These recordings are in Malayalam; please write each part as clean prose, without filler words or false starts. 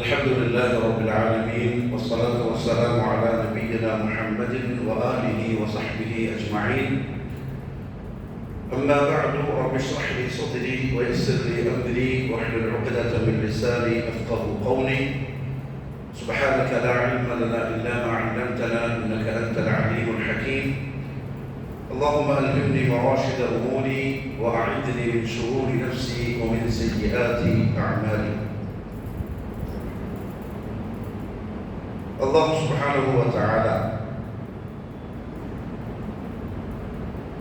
الحمد لله رب العالمين والصلاة والسلام على نبينا محمد وآله وصحبه أجمعين. أما بعد، رب اشرح لي صدري ويسر لي أمري واحلل عقدة من لساني أفقهوا قولي. سبحانك لا علم لنا إلا ما علمتنا إنك أنت العليم الحكيم. اللهم ألهمني مراشد أموري وأعذني من شرور نفسي ومن سيئات أعمالي. അല്ലാഹു സുബ്ഹാനഹു വ തആല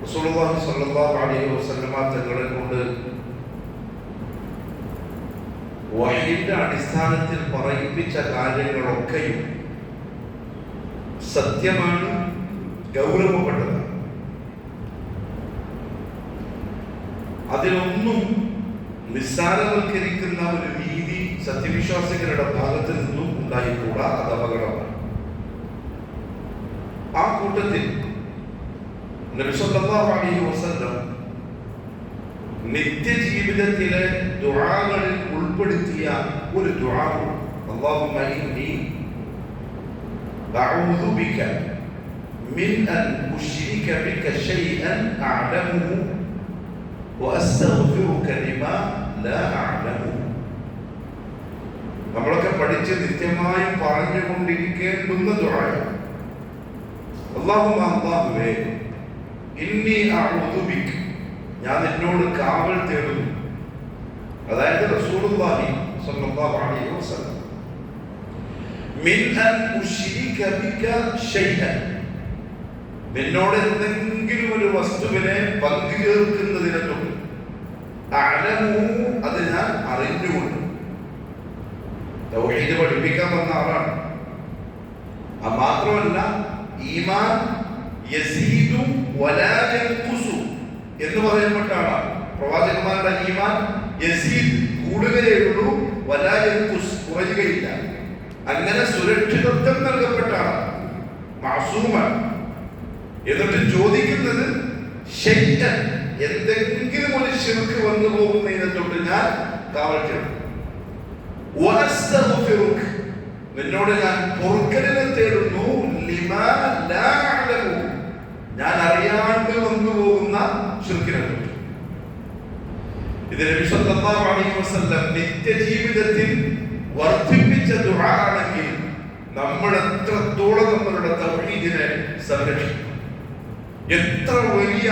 റസൂലുള്ളാഹി സ്വല്ലല്ലാഹു അലൈഹി വസല്ലമ തങ്ങളെ കൊണ്ട് വഹീന്റെ അടിസ്ഥാനത്തിൽ പറയിപ്പിച്ച കാര്യങ്ങളൊക്കെയും സത്യമാണ്, ഗൗരവപ്പെട്ടതാണ്. അതിലൊന്നും നിസ്സാരവൽക്കരിക്കുന്ന ഒരു രീതി സത്യവിശ്വാസികളുടെ ഭാഗത്ത് നിന്നും ഉണ്ടായിക്കൂടാ. അത് അപകടമാണ്. ആ കൂട്ടത്തിൽ നബി സല്ലല്ലാഹു അലൈഹി വസല്ലം നിത്യജീവിതത്തിലെ ദുആകളിൽ ഉൾപ്പെടുത്തിയ ഒരു ദുആ, അല്ലാഹുമ്മ ഇന്നി അഊദു ബിക മിൻ അൻ ഉശ്രിക ബിക ശൈഅൻ അഅലമുഹു വഅസ്തഗ്ഫിറുക ലിമാ ലാ അഅലമു. നമ്മളൊക്കെ പഠിച്ച് നിത്യമായും പറഞ്ഞുകൊണ്ടിരിക്കേണ്ടുന്ന ദുആയാണ്. അല്ലാഹുവേ ഇന്നി അഊദു ബിക, ഞാൻ നിന്നോട് കാവൽ തേടുന്നു. അതായത് റസൂലുള്ളാഹി സ്വല്ലല്ലാഹു അലൈഹി വസല്ലം മിൻ അൻ ഉശ്രിക ബിക ശൈഅൻ, നിന്നോട് എന്തെങ്കിലും ഒരു വസ്തുവിനെ പങ്കു ചേർക്കുന്നതിനെ തൊട്ട്, അഅലമു, അത് ഞാൻ അറിഞ്ഞുകൊണ്ട്. തൗഹീദ് പഠിപ്പിക്കാൻ വന്ന ആളാണ്. മാത്രമല്ല, ഈമാൻ യസീദു വലാ യൻഖുസു എന്ന് പറയപ്പെട്ട ആളാണ്. പ്രവാചകന്മാരുടെ ഈമാൻ യസീദ്, കൂടുകയേ ഉള്ളൂ, വലാ യൻഖുസ്, കുറയുകയില്ല. അങ്ങനെ സുരക്ഷിതത്വം നൽകപ്പെട്ട ആളാണ്, മഅസൂമാണ്. എന്നിട്ട് ചോദിക്കുന്നത് ശൈഅൻ, എന്തെങ്കിലും ഒരു ശിർക്ക് വന്നു പോകുന്നതിനെ തൊട്ട് ഞാൻ കാവൽ തേടും. വഅസ്തഗ്ഫിറുക, നിന്നോട് ഞാൻ പൊറുക്കലിനെ തേടുന്നു. ലിമാ ലാ അഅലമു, ഞാൻ അറിയാണ്ട് വന്നു പോകുന്ന ശിർക്കിനെ തൊട്ട്. ഇത് നബി സല്ലല്ലാഹു അലൈഹി വസല്ലം നിത്യജീവിതത്തിൽ വർദ്ധിപ്പിച്ച ദുആ ആണെങ്കിൽ നമ്മൾ എത്രത്തോളം നമ്മളുടെ തൗഹീദിനെ സംരക്ഷിക്കും. എത്ര വലിയ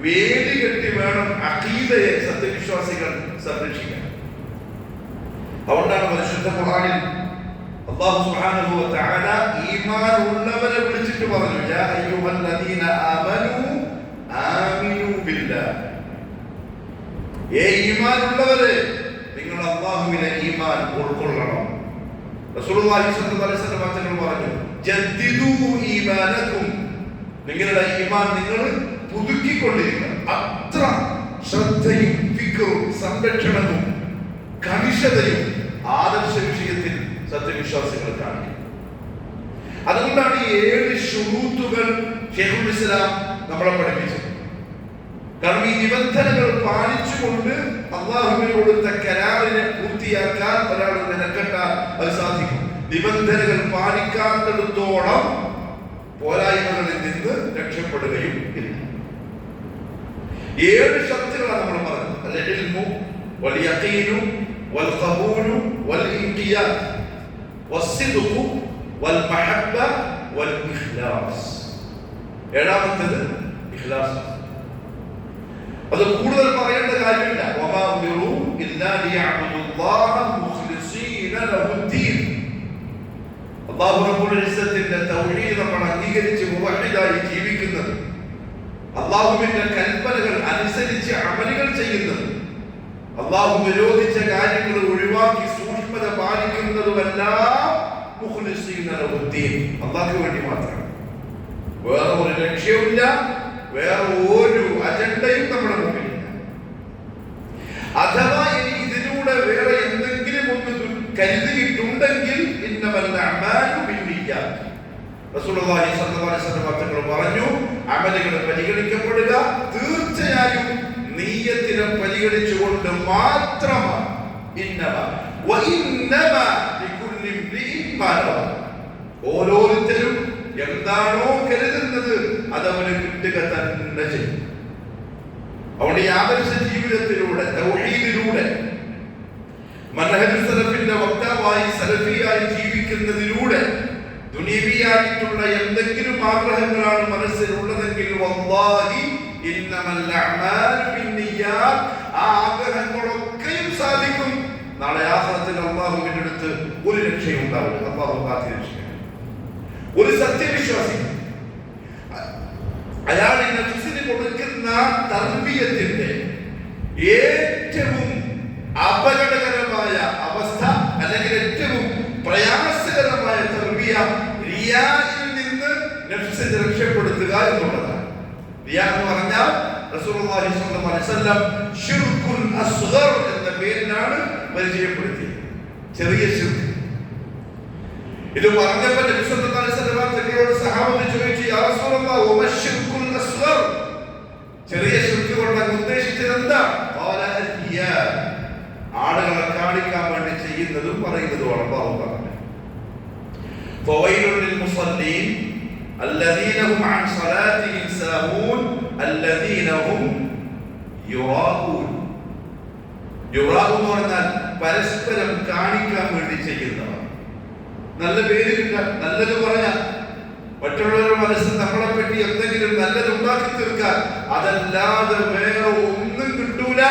വേലി കെട്ടി വേണം അഖീദയെ സത്യവിശ്വാസികൾ സംരക്ഷിക്കാൻ. അതുകൊണ്ടാണ് പരിശുദ്ധ ഖുർആനിൽ അല്ലാഹു സുബ്ഹാനഹു വ തആല ഈമാൻ ഉള്ളവരെ വിളിച്ചിട്ട് പറഞ്ഞു, യാ അയ്യുഹല്ലദീന ആമനൂ ആമിനൂ ബില്ലാഹ്, ഏ ഈമാൻ ഉള്ളവരെ, നിങ്ങൾ അല്ലാഹുവിനെ ഈമാൻ ഉൾക്കൊള്ളണം. റസൂലുള്ളാഹി സ്വല്ലല്ലാഹു അലൈഹി വസല്ലം തങ്ങൾ പറഞ്ഞു, ജദ്ദിദൂ ഈമാനകും, നിങ്ങളുടെ ഈമാൻ നിങ്ങൾ പുതുക്കിക്കൊണ്ടിരിക്കണം. അത്ര ശ്രദ്ധയും ഫിക്റും സംരക്ഷണവും കണിശതയും ആദർശ വിഷയത്തിൽ സത്യവിശ്വാസികൾ കാണിക്കും. അതുകൊണ്ടാണ് ഈ 7 ശുറൂത്തുകൾ ശൈഖുൽ ഇസ്ലാം നമ്മളെ പഠിപ്പിച്ചത്. കാരണം ഈ നിബന്ധനകൾ പാലിച്ചുകൊണ്ട് അല്ലാഹുവിന് കൊടുത്ത കരാറിനെ പൂർത്തിയാക്കാൻ ഒരാൾ നിലക്കെട്ടാൽ അത് സാധിക്കും. നിബന്ധനകൾ പാലിക്കാത്തിടത്തോളം പോരായ്മകളിൽ നിന്ന് രക്ഷപ്പെടുകയും ഇല്ല. 7 ശക്തികളാണ് നമ്മൾ പറഞ്ഞത്. അൽ ഇൽമു വൽ യഖീനു വൽ ഖബൂലു വൽ ഇൻഖിയാദ് വസ്സിദ്ഖു വൽ മഹബ്ബ വൽ ഇഖ്ലാസ്. 7ാമത്തേത് ഇഖ്ലാസ്. അത് കൂടുതൽ പറയേണ്ട കാര്യമില്ല. വമാ ഉമിറു ഇല്ലാ ലിയഅബ്ദുല്ലാഹ മുഖ്ലിസീന ലഹുദ്ദീൻ. അല്ലാഹു റബ്ബുൽ ഇസ്സത്തിന്റെ തൗഹീദ് നമ്മൾ അംഗീകരിച്ച് മുവഹ്ഹിദായി ജീവിക്കുന്നത്, അല്ലാഹുവിന്റെ കൽപ്പനകൾ അനുസരിച്ച് അമലുകൾ ചെയ്യുന്നത്, അല്ലാഹു വിരോധിച്ച കാര്യങ്ങൾ ഒഴിവാക്കി സൂക്ഷ്മത പാലിക്കുന്നതുമെല്ലാം മുഖ്ലിസീന ലഹുദ്ദീൻ, അല്ലാഹുവിന് വേണ്ടി മാത്രം. വേറെ ഒരു ലക്ഷ്യമില്ല, വേറെ ഒരു അജണ്ടയും നമ്മുടെ മുമ്പിലില്ല. അഥവാ ഇനി ഇതിലൂടെ വേറെ എന്തെങ്കിലും ഒന്ന് കരുതിയിട്ടുണ്ടെങ്കിൽ ഇന്നമൽ അഅ്മാലു ബിന്നിയ്യാത്ത്, റസൂലുള്ളാഹി സ്വല്ലല്ലാഹു അലൈഹി വസല്ലം തങ്ങൾ പറഞ്ഞു, അമലുകൾ പരിഗണിക്കപ്പെടുക തീർച്ചയായും നീയത്തിനെ പരിഗണിച്ചുകൊണ്ട് മാത്രമാണ്. ഇന്നമ വഇന്നമ മാനവാണ്. ഓരോരുത്തരും എന്താണോ കരുതുന്നത് അതവന് കിട്ടുക തന്നെ ചെയ്യും. അതുകൊണ്ട് ഈ ആദർശ ജീവിതത്തിലൂടെ തൗഹീദിലൂടെ മൻഹജുസ് സലഫിന്റെ വക്താവായി സലഫിയായി ജീവിക്കുന്നതിലൂടെ ദുനിയവിയായിട്ടുള്ള എന്തെങ്കിലും ആഗ്രഹങ്ങളാണ് മനസ്സിലുള്ളതെങ്കിൽ വല്ലാഹി ഇന്നമൽ അഅ്മാലു ബിന്നിയ്യാത്ത്, ആ ആഗ്രഹങ്ങളൊക്കെയും സാധിക്കും. നാളെ ആഖിറത്തിൽ അല്ലാഹുവിന്റെ അടുത്ത് ഒരു രക്ഷയും ഉണ്ടാവില്ല. അല്ലാഹു കാത്തിരക്ഷിക്കട്ടെ. ഒരു സത്യവിശ്വാസി അയാൾ നഫ്സിന് കൊടുക്കുന്ന തർബിയത്തിന്റെ ഏറ്റവും അപകടകരമായ അവസ്ഥ അല്ലെങ്കിൽ ഏറ്റവും പ്രയാസകരമായ തർബിയ റിയായിൽ നിന്ന് നഫ്സിനെ രക്ഷപ്പെടുത്തുക എന്നുള്ളതാണ്. റിയാ എന്ന് പറഞ്ഞാൽ റസൂലുള്ളാഹി സ്വല്ലല്ലാഹു അലൈഹി വസല്ലം ശിർകുൻ അസ്ഗർ എന്ന പേരിലാണ് പരിചയപ്പെടുത്തിയത്. ചെറിയ ശിർക്ക്. ഇത് പറഞ്ഞപ്പോൾ നബി സല്ലല്ലാഹു അലൈഹി വസല്ലം തങ്ങളോട് സഹാബത്ത് ചോദിച്ചു, യാ റസൂലല്ലാഹ് വമ ശിർകുൽ അസ്ഗർ, ചെറിയ ശിർക്ക് കൊണ്ട് ഉദ്ദേശിച്ചത് എന്താ? ഖാല അൽ-റിയാ, ആളുകളെ കാണിക്കാൻ വേണ്ടി ചെയ്യുന്നതും പറയുന്നതുമാണ്. അല്ലാഹു പറഞ്ഞു, ഫവൈലുൽ ലിൽ മുസല്ലീൻ അല്ലദീന ഹും അൻ സ്വലാത്തിഹിം സാഹൂൻ അല്ലദീന ഹും യുറാഊൻ. യുറാഊൻ എന്ന് പറഞ്ഞാൽ പരസ്പരം കാണിക്കാൻ വേണ്ടി ചെയ്യുന്നവർ. നല്ല പേര് കിട്ടാൻ, നല്ലത് പറയാൻ, മറ്റുള്ളവരുടെ മനസ്സിൽ നമ്മളെ പറ്റി എന്തെങ്കിലും നല്ലത് ഉണ്ടാക്കി തീർക്കാൻ, അതല്ലാതെ വേറെ ഒന്നും കിട്ടൂല.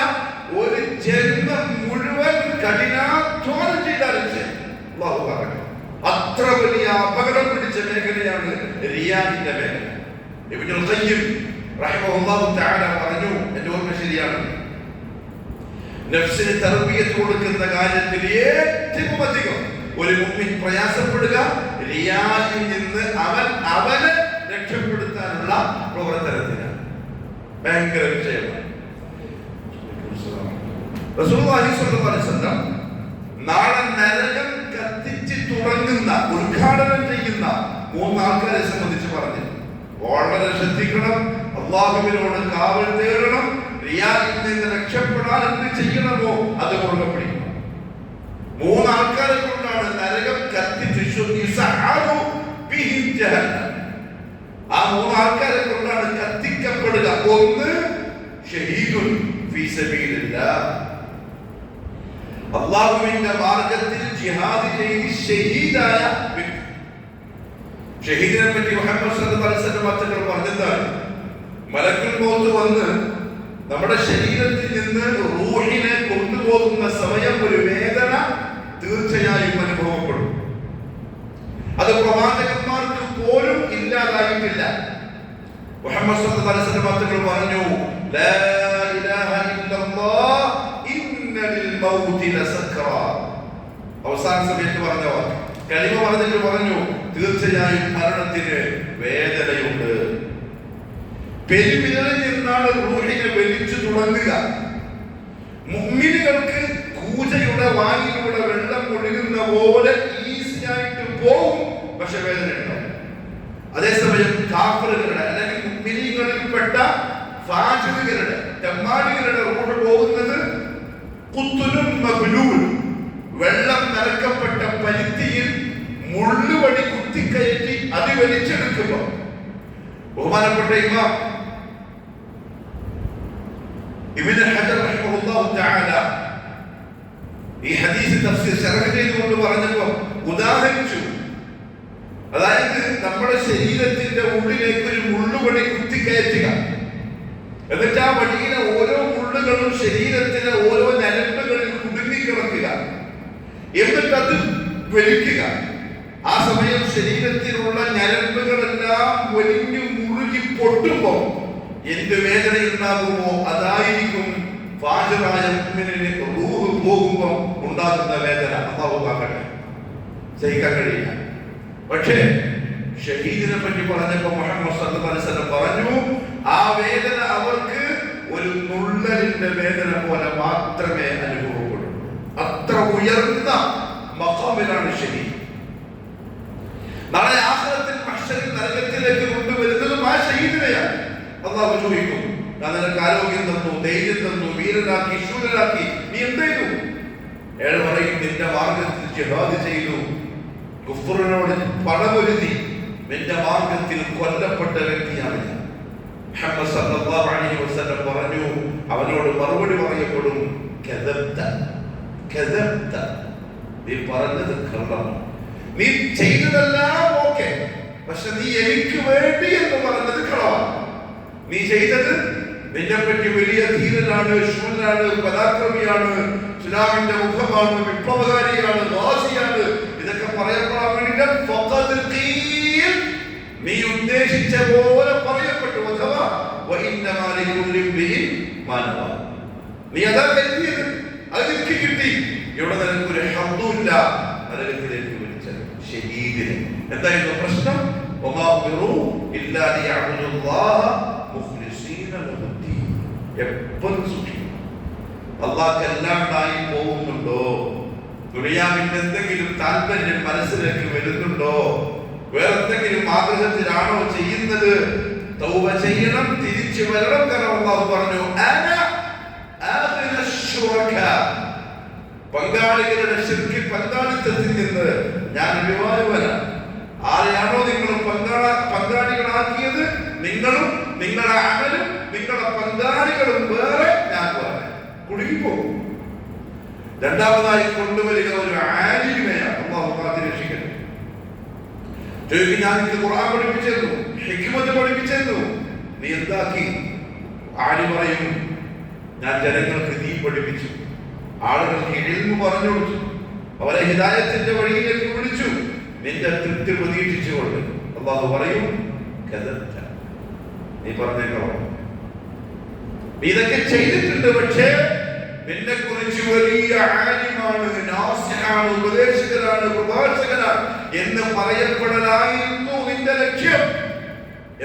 ഒരു ജന്മം മുഴുവൻ കഠിനാധ്വാനം ചെയ്താലും ശരി. അല്ലാഹു പറഞ്ഞു, അത്ര വലിയ അപകടം പിടിച്ച മേഖലയാണ് റിയാഇന്റെ മേഖല. ഇബ്നുൽ ഖയ്യിം റഹിമഹുല്ലാഹു തആല പറഞ്ഞു, എന്റെ ഓർമ്മ ശരിയാണ്, നഫ്സിന് തർബിയത്ത് കൊടുക്കുന്ന കാര്യത്തിൽ ഏറ്റവും അധികം ഒരു മുഅ്മിൻ പ്രയാസപ്പെടുക റിയായിൽ നിന്ന് അവനെ രക്ഷപ്പെടുത്താനുള്ള പ്രവർത്തനത്തിനാണ്. ഭയങ്കര വിഷയമാണ്. റസൂലുള്ളാഹി സ്വല്ലല്ലാഹു അലൈഹി വസല്ലം നാളെ നരകം കത്തിച്ച് തുടങ്ങുന്ന, ഉദ്ഘാടനം ചെയ്യുന്ന 3 ആൾക്കാരെ സംബന്ധിച്ച് പറഞ്ഞു. വളരെ ശ്രദ്ധിക്കണം, അല്ലാഹുവിനോട് കാവൽ തേടണം, റിയായിൽ നിന്ന് രക്ഷപ്പെടാൻ എന്ത് ചെയ്യണമോ അത് മുറുകെ പിടിക്കണം. 3 ആൾക്കാരെ കൊണ്ടാണ് നരകം കത്തിച്ച് ആ 3 ആൾക്കാരെ കൊണ്ടാണ് കത്തിക്കപ്പെടുക. ഒന്ന് ഷഹീദുൻ ഫീ സബീലില്ലാഹ്, അല്ലാഹുവിന്റെ മാർഗ്ഗത്തിൽ ജിഹാദ് ചെയ്ത് ഷഹീദായ വ്യക്തി. ഷഹീദിനെ പറ്റി മുഹമ്മദ് സല്ലല്ലാഹു അലൈഹി വസല്ലം തങ്ങൾ പറഞ്ഞതാണ്, മലക്കുൽ മൗത്ത് വന്ന് നമ്മുടെ ശരീരത്തിൽ നിന്ന് റൂഹിനെ കൊണ്ടുപോകുന്ന സമയം ഒരു വേദന തീർച്ചയായും അനുഭവപ്പെടും. അത് പ്രവാചകന്മാർക്ക് പോലും ഇല്ലാതായിട്ടില്ല. മുഹമ്മദ് സല്ലല്ലാഹു അലൈഹി വസല്ലം തങ്ങൾ പറഞ്ഞു, ലാ ഇലാഹ ഇല്ലല്ലാഹ് ഇന്നലിൽ മൗതി ലസക്റാത്ത്. അവസാന സമയത്ത് പറഞ്ഞ വാക്ക്, കലിമ പറഞ്ഞിട്ട് പറഞ്ഞു, തീർച്ചയായും മരണത്തിന് വേദനയുണ്ട്. പെരുവിരലിൽ നിന്നാണ് റൂഹിനെ വലിച്ചു തുടങ്ങുക. മുഅ്മിനുകൾക്ക് കൂജയുടെ വായിലൂടെ വെള്ളം ഒഴുകുന്ന പോലെ ഈസിയായിട്ട് പോകും, പക്ഷെ വേദന ഉണ്ടാവും. അതേസമയം കാഫിറുകളുടെ അല്ലെങ്കിൽ മുഅ്മിനീങ്ങളിൽപ്പെട്ട ഫാജിറുകളുടെ, തെമ്മാടികളുടെ റൂഹ് പോകുന്നത് ഖുത്ലുൻ മബ്ലൂൽ, വെള്ളം നിറക്കപ്പെട്ട പരുത്തിയിൽ മുള്ളുവടി കുത്തിക്കയറ്റി അത് വലിച്ചെടുക്കുമ്പോൾ ബഹുമാനപ്പെട്ട ഇമാം ഇബ്നു ഹജർ റഹിമഹുല്ലാഹു തആല ഈ ഹദീസ് തഫ്സീർ ശറഹ് ചെയ്തുകൊണ്ട് പറഞ്ഞപ്പോൾ ഉദാഹരിച്ചു. അതായത് നമ്മുടെ ശരീരത്തിന്റെ ഉള്ളിലേക്ക് ഒരു മുള്ളുവടി കുത്തിക്കയറ്റുക, എന്നിട്ട് ആ വടിയിലെ ഓരോ മുള്ളുകളും ശരീരത്തിലെ ഓരോ ഞരമ്പുകളിൽ കുടുങ്ങിക്കിടക്കുക, എന്നിട്ട് അത് വലിക്കുക. ആ സമയം ശരീരത്തിലുള്ള ഞരമ്പുകളെല്ലാം വലിഞ്ഞു മുറുകി പൊട്ടുമ്പോൾ എന്ത് വേദന ഉണ്ടാകുമോ അതായിരിക്കും ഫാജിറായ മുഅ്മിനിന് റൂഹ് പോകുമ്പോൾ ഉണ്ടാകുന്ന വേദന. അല്ലാഹു കാക്കട്ടെ, സഹിക്കാൻ കഴിയില്ല. പക്ഷേ ഷഹീദിനെ പറ്റി പറഞ്ഞപ്പോൾ മുഹമ്മദ് സല്ലല്ലാഹു അലൈഹി വസല്ലം പറഞ്ഞു, ആ വേദന അവർക്ക് ഒരു നുള്ളലിന്റെ വേദന പോലെ മാത്രമേ അനുഭവപ്പെടൂ. അത്ര ഉയർന്ന മഖാമിലാണ് ഷഹീദ്. നാളെ ആഖിറത്തിൽ മഹ്ശറിൽ നരകത്തിലേക്ക് കൊണ്ടുവരുന്നതും ആ ഷഹീദിനെയാണ്. അല്ലാഹു ചോദിക്കും, ഞാൻ നിനക്ക് ആരോഗ്യം തന്നു, ധൈര്യം തന്നു, വീരനാക്കി, ശൂരനാക്കി, നീ എന്ത് ചെയ്തു? അയാൾ പറയും, നിന്റെ മാർഗത്തിൽ ജിഹാദ് ചെയ്തു, കുഫറിനോട് പണമൊരുതി നിന്റെ മാർഗത്തിൽ കൊല്ലപ്പെട്ട വ്യക്തിയാണ് ഞാൻ. മുഹമ്മദ് സല്ലല്ലാഹു അലൈഹി വസല്ലം പറഞ്ഞു, അവനോട് മറുപടി പറയപ്പെടും, കദബ്ത കദബ്ത, നീ പറഞ്ഞത് കള്ളമാണ്. നീ ചെയ്തതെല്ലാം ഓക്കെ, പക്ഷെ നീ എനിക്ക് വേണ്ടി എന്ന് പറഞ്ഞത് കളവാണ്. നീ ചെയ്തത് നിന്നെ പറ്റി വലിയ ധീരനാണ്, ശൂരനാണ്, പരാക്രമിയാണ്, ഇസ്ലാമിന്റെ മുഖമാണ്, വിപ്ലവകാരിയാണ്, ഗാസിയാണ്, ഇതൊക്കെ പറയപ്പെടാൻ വേണ്ടി നീ ഉദ്ദേശിച്ച പോലെ പറയപ്പെട്ടു. അഥവാ നീ അതാ കരുതിയത്, അത് നിനക്ക് കിട്ടി. ഇവിടെ നിനക്കൊരു ഹദ്ദുമില്ല, നരകത്തിലേക്ക് വിളിച്ചത് ഷഹീദിനെ. എന്തായിരുന്നു പ്രശ്നം? എപ്പോഴും സൂക്ഷിക്കും. അള്ളാഹ് എല്ലാണ്ടായി പോകുന്നുണ്ടോ? ദുനിയാവിന്റെ എന്തെങ്കിലും താല്പര്യം മനസ്സിലേക്ക് വരുന്നുണ്ടോ? വേറെന്തെങ്കിലും ആഗ്രഹത്തിലാണോ ചെയ്യുന്നത്? തൗബ ചെയ്യണം, തിരിച്ചു വരണം. കാരണം അള്ളാഹു പറഞ്ഞു, പങ്കാളികളുടെ ശിർക്കിൽ പങ്കാളിത്തത്തിൽ നിന്ന് ഞാൻ ഒഴിവായവനാണ്. ആരെയാണോ നിങ്ങൾ പങ്കാളികളാക്കിയത്, നിങ്ങളും നിങ്ങളുടെ അമലും നിങ്ങളുടെ പങ്കാളികളും വേറെ, ഞാൻ വേറെ, കുടുങ്ങിപ്പോകും. രണ്ടാമതായി കൊണ്ടുവരിക ഒരു ആലിമിനെയാണ്. അല്ലാഹു കാത്തുരക്ഷിക്കട്ടെ. ഞാൻ നിനക്ക് ഖുർആൻ പഠിപ്പിച്ചിരുന്നു, ഹിക്മത്ത് പഠിപ്പിച്ചിരുന്നു, നീ എന്താക്കി? ആലി പറയും, ഞാൻ ജനങ്ങൾക്ക് ദീൻ പഠിപ്പിച്ചു, ആളുകൾക്ക് ഇൽമു പറഞ്ഞു കൊടുത്തു, അവരെ ഹിദായത്തിന്റെ വഴിയിലേക്ക് വിളിച്ചു, നിന്റെ തൃപ്തി പ്രതീക്ഷിച്ചുകൊണ്ട്. അല്ലാഹു പറയും, കദബ്ത, നീ പറഞ്ഞേക്കോ, നീ ഇതൊക്കെ ചെയ്തിട്ടുണ്ട്, പക്ഷേ നിന്നെ കുറിച്ച് വലിയ ആലിമാണ്, നാസിഹാണ്, ഉപദേശകനാണ്, പ്രഭാഷകനാണ് എന്ന് പറയപ്പെടലായിരുന്നു നിന്റെ ലക്ഷ്യം.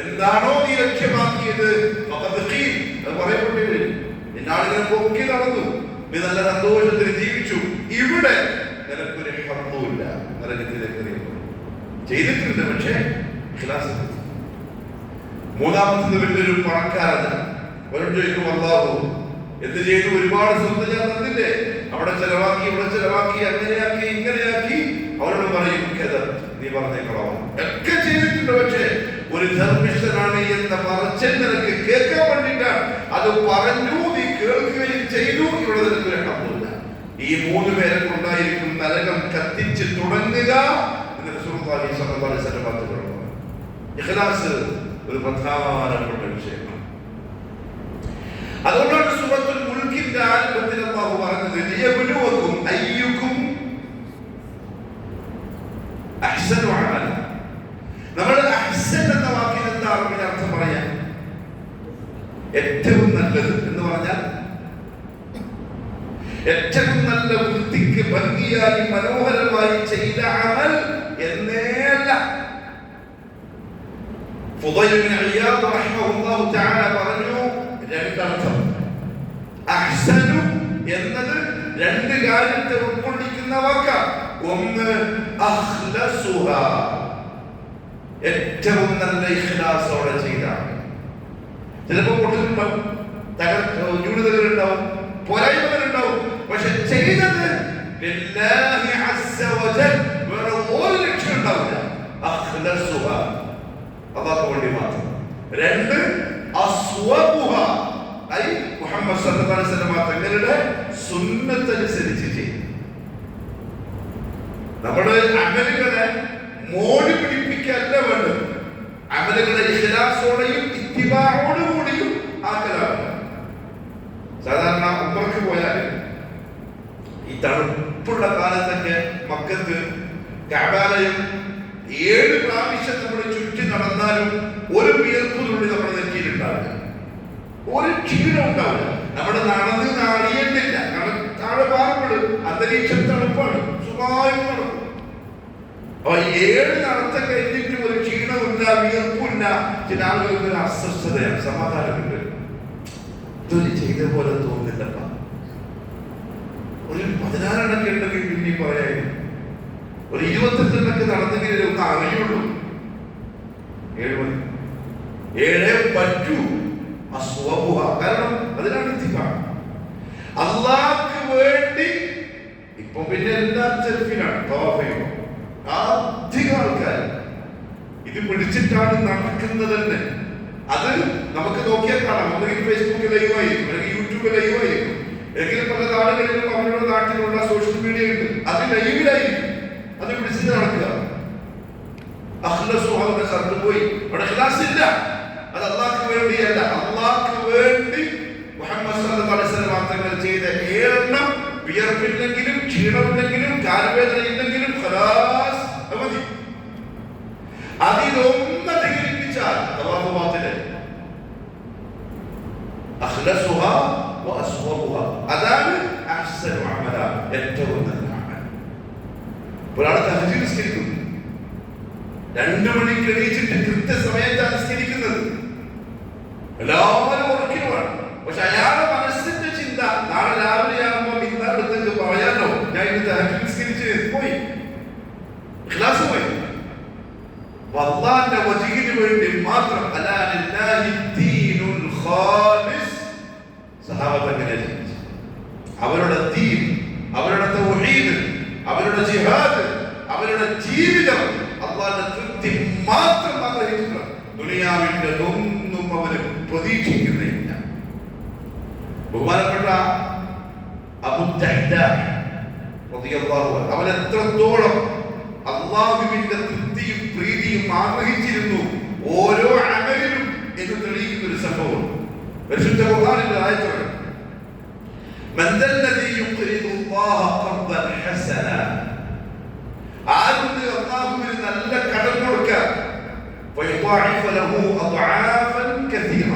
എന്താണോ നീ ലക്ഷ്യമാക്കിയത് അത് പറയപ്പെട്ടില്ല. നിന്നാളിനെ പൊക്കി നടന്നു, നീ നല്ല സന്തോഷത്തിൽ ജീവിച്ചു. ഇവിടെ നിനക്കൊരു ഹദ്ദുമില്ല, നരകത്തിലേക്ക് ചെയ്തിട്ടുണ്ട്, പക്ഷേ ഇഖ്ലാസ്. മൂന്നാമത്തത് വലിയൊരു പണക്കാരനാണ്. അവരോട് ചോദിക്കും, അല്ലാഹു എന്ത് ചെയ്തു? ഒരുപാട് സ്വത്ത് ഞാൻ തന്നില്ലേ, അവിടെ ചെലവാക്കി, ഇവിടെ ചെലവാക്കി, അങ്ങനെയാക്കി, ഇങ്ങനെയാക്കി. അവരോട് പറയും, നീ പറഞ്ഞേക്കളാവും, ഒക്കെ ചെയ്തിട്ടുണ്ട്, പക്ഷേ ഒരു ധർമ്മിഷ്ഠനാണ് എന്ന പറച്ചിൽ നിനക്ക് കേൾക്കാൻ വേണ്ടിയിട്ടാണ് അത് പറഞ്ഞു. നീ കേൾക്കുകയും ചെയ്തു, ഇവിടെ നിനക്ക് വേണ്ടമില്ല. ഈ മൂന്ന് പേരെ കൊണ്ടായിരിക്കും നരകം കത്തിച്ച് തുടങ്ങുക എന്ന് റസൂലുള്ളാഹി സ്വല്ലല്ലാഹു അലൈഹി വസല്ലം പറഞ്ഞു. ഇഖ്ലാസ് ഒരു പ്രധാനപ്പെട്ട വിഷയമാണ്. അതുകൊണ്ടാണ് സൂറത്തുൽ മുൽക്കിന്റെ ആരംഭത്തിൽ അല്ലാഹു പറഞ്ഞത്, ലിയബ്ലുവകും അയ്യുക്കും അഹ്സനു അമല. നമ്മൾ അഹ്സൻ എന്ന വാക്കിന് എന്താ അർത്ഥം പറയാം? ഏറ്റവും നല്ലത് എന്ന് പറഞ്ഞാൽ ഏറ്റവും നല്ല വൃത്തിക്ക് ഭംഗിയായി മനോഹരമായി ചെയ്ത അമൽ എന്നേയല്ല. ഫുദൈൽ ഇബ്നു ഇയാദ് റഹിമഹുല്ലാഹു തആല പറഞ്ഞു, രണ്ടർത്ഥം. അഹ്സനു എന്നത് രണ്ട് കാര്യത്തെ ഉൾക്കൊള്ളിക്കുന്ന വാക്കാണ്. ഒന്ന് അഖ്ലസുഹ, ഏറ്റവും നല്ല ഇഖ്ലാസോടെ ചെയ്താണ്. ചിലപ്പോൾ പൊട്ടലുണ്ടാവും, ന്യൂനതകളുണ്ടാവും, പോരായ്മകളുണ്ടാവും, പക്ഷെ ചെയ്തത് ലില്ലാഹി അസ്സ വജൽ, വേറെ ഒരു ലക്ഷ്യം ഉണ്ടാവില്ല. അഖ്ലസുഹ, അല്ലാഹുവിന് വേണ്ടി മാത്രം. രണ്ട് അസ്വബുഹ, ഐ മുഹമ്മദ് സല്ലല്ലാഹു അലൈഹി വസല്ലം തങ്ങളുടെ സുന്നത്ത് അനുസരിച്ച് ചെയ്യും. നമ്മുടെ അമലുകളെ മോടി പിടിപ്പിക്കല്ല വേണ്ടത്, അമലുകളെ ഇഖ്ലാസോടെയും ഇത്തിബാഅോടുകൂടിയും ആക്കലാണ്. സാധാരണ ഉംറയ്ക്ക് പോയാൽ ഈ തണുപ്പുള്ള കാലത്തൊക്കെ മക്കത്ത് കഅബാലയം 7 പ്രാവശ്യം നമ്മൾ ചുറ്റി നടന്നാലും ഒരു വിയർപ്പുതുള്ളി നമ്മുടെ നെറ്റിയിലുണ്ടാവില്ല, ഒരു ക്ഷീണം ഉണ്ടാവില്ല. നമ്മുടെ നടന്ന് അറിയേണ്ടില്ല, താഴെ പാറപ്പെടും, അന്തരീക്ഷം തണുപ്പാണ്, സുഖമായി നടക്കും. അപ്പൊ 7 നടത്തം കഴിഞ്ഞിട്ട് ഒരു ക്ഷീണമില്ല, വിയർപ്പില്ല. ചില ആളുകൾക്ക് ഒരു അസ്വസ്ഥതയാണ്, സമാധാനമില്ല, ഇതൊരു ചെയ്ത പോലെ തോന്നുന്നില്ലപ്പ. ഒരു 16 എണ്ണൊക്കെ ഉണ്ടെങ്കിൽ പിന്നെ പറയായിരുന്നു, ഒരു 25 എണ്ണൊക്കെ നടന്നെങ്കിൽ ഒന്ന് അറിയുള്ളൂ. 7 മണി 7 പറ്റൂ. അസ്വബുഹ, കാരണം അതിനാണ് ഇത്തിബാഅ്. അല്ലാഹുവിന് വേണ്ടി. ഇപ്പൊ പിന്നെ എല്ലാം സെൽഫിനാണ്, തവാഫ് ചെയ്യുമ്പോൾ അധികം ആൾക്കാർ ഇത് പിടിച്ചിട്ടാണ് നടക്കുന്നത് തന്നെ. അത് നമുക്ക് നോക്കിയാൽ കാണാം. ഒന്നുകിൽ ഫേസ്ബുക്ക് ലൈവായിരിക്കും, അല്ലെങ്കിൽ യൂട്യൂബ് ലൈവായിരിക്കും, അല്ലെങ്കിൽ പല നാടുകളിലും അവരുടെ നാട്ടിലുള്ള സോഷ്യൽ മീഡിയ ഉണ്ട്, അത് ലൈവിലായിരിക്കും. അത് പിടിച്ചിട്ട് നടക്കുക. അഖ്ലസുഹ സ്ഥലത്ത് പോയി അവിടെ ഇഖ്ലാസ് ഇല്ല. അത് അള്ളാഹ്ക്ക് വേണ്ടിയല്ല. അള്ളാഹ്ക്ക് വേണ്ടി മുഹമ്മദ് സല്ലല്ലാഹു അലൈഹി വസല്ലം തങ്ങൾ ചെയ്ത ഏഴെണ്ണം വിയർപ്പില്ലെങ്കിലും ക്ഷീണമില്ലെങ്കിലും കാൽവേദനയില്ലെങ്കിലും ഖലാസ് അവധി. അതിലൊന്ന് അധികരിപ്പിച്ചാൽ അഖ്ലസുഹ വഅസ്വബുഹ, അതാണ് അഹ്സനു അമല, ഏറ്റവും നല്ല അമൽ. ഒരാൾ തഹജ്ജുദ് നിസ്കരിക്കുന്നു, 2 മണിക്ക് എണീച്ചിട്ട് കൃത്യസമയത്താണ് നിസ്കരിക്കുന്നത്, എല്ലാവരും ഉറക്കിനുമാണ്. പക്ഷെ അയാളുടെ മനസ്സിന്റെ ചിന്ത നാളെ രാവിലെ ആകുമ്പോൾ ഇന്നടുത്തേക്ക് പറയാനോ ഞാൻ ഇന്ന് തഹജ്ജുദ് നിസ്കരിച്ച് പോയി, ഇഖ്ലാസ് പോയി. അല്ലാഹുവിന്റെ വജ്ഹിന് വേണ്ടി മാത്രം. അലാ ലില്ലാഹി ദീനുൽ ഖാലിസ്. സഹാബത്ത് അങ്ങനെ ജീവിച്ചു. അവരുടെ ദീൻ, അവരുടെ തൗഹീദ്, അവരുടെ ജിഹാദ്, അവരുടെ ജീവിതം അല്ലാഹുവിന്റെ തൃപ്തി മാത്രം ആഗ്രഹിക്കുക. ദുനിയാവിന്റെ ഒന്നും അവന് പ്രതീക്ഷിക്കുന്നില്ല. ബഹുമാനപ്പെട്ട അബൂ ദഹ്ദാ റളിയല്ലാഹു അൻഹു അവൻ എത്രത്തോളം അല്ലാഹുവിന്റെ തൃപ്തിയും പ്രീതിയും ആഗ്രഹിച്ചിരുന്നു ഓരോ അമലിലും എന്ന് തെളിയിക്കുന്ന ഒരു സംഭവം പരിശുദ്ധ ഖുർആനിലെ ആയത്താണ്. മൻ ദല്ലദീ യുഖ്രിദു അല്ലാഹ ഖർദൻ ഹസന. ആരുടെ അല്ലാഹുവിന് നല്ല കടം കൊടുക്കാൻ വയദഅഫ ലഹു അദ്ആഫൻ കസീറ.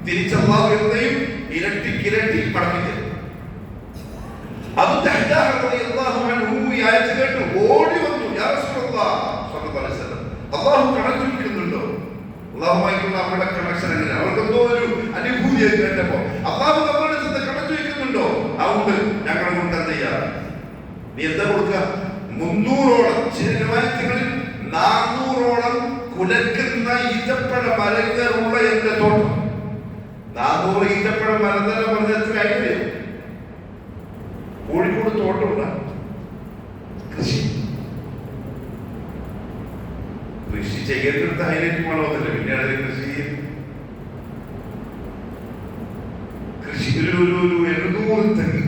തിരിച്ച് അല്ലാഹു എന്നെയും ഇരട്ടി മടക്കി തരും. അബൂ ദഹ്ദാ റളിയല്ലാഹു അൻഹു ഈ ആയത്ത് കേട്ട് ഓടി വന്നു, യാ റസൂലല്ലാഹ് സ്വല്ലല്ലാഹു അലൈഹി വസല്ലം, അല്ലാഹു കണക്ക് വെക്കുന്നുണ്ടോ? അല്ലാഹുമായിട്ടുള്ള അവരുടെ കണക്ഷൻ എങ്ങനെ? അവർക്ക് എന്തോ ഒരു അനുഭൂതി കേട്ടപ്പോ അല്ലാഹു നമ്മളുടെ അടുത്ത് കണക്ക് വെക്കുന്നുണ്ടോ? അതുകൊണ്ട് ഞങ്ങൾ കൊണ്ട് എന്ത് ചെയ്യാം? നീ എന്താ കൊടുക്കുക? 300ഓളം, ചില റിവായത്തുകളിൽ 400ഓളം കുലക്കുന്ന ഈത്തപ്പഴ മരങ്ങളുള്ള എന്റെ തോട്ടം. 400 ഈത്തപ്പഴ മരങ്ങൾ പറഞ്ഞ എത്ര ആയില്ലേ? കോഴിക്കോട് തോട്ടമുള്ള കൃഷി ചെയ്യേണ്ടടുത്ത് ഹൈലൈറ്റ് വേണമെന്നില്ല. പിന്നെ അതിൽ കൃഷി ഒരു 700 തെങ്ങ്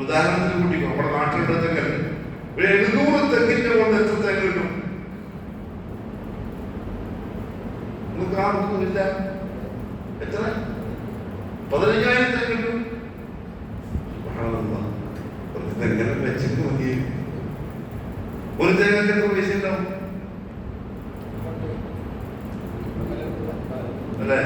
ഉദാഹരണത്തിന് കൂട്ടിക്കോ. നമ്മുടെ നാട്ടിലുള്ള തെങ്ങല്ല, ഒരു 700 തെങ്ങിന്റെ കൊണ്ട് എത്ര തെങ്ങ് കിട്ടും? നമുക്കില്ല. എത്ര? 15,000 തെങ്ങ് കിട്ടും. തെങ്ങനെ വെച്ചിട്ട് മതി. ഒരു തേങ്ങക്ക് എത്ര പൈസ ഉണ്ടാവും അല്ലേ?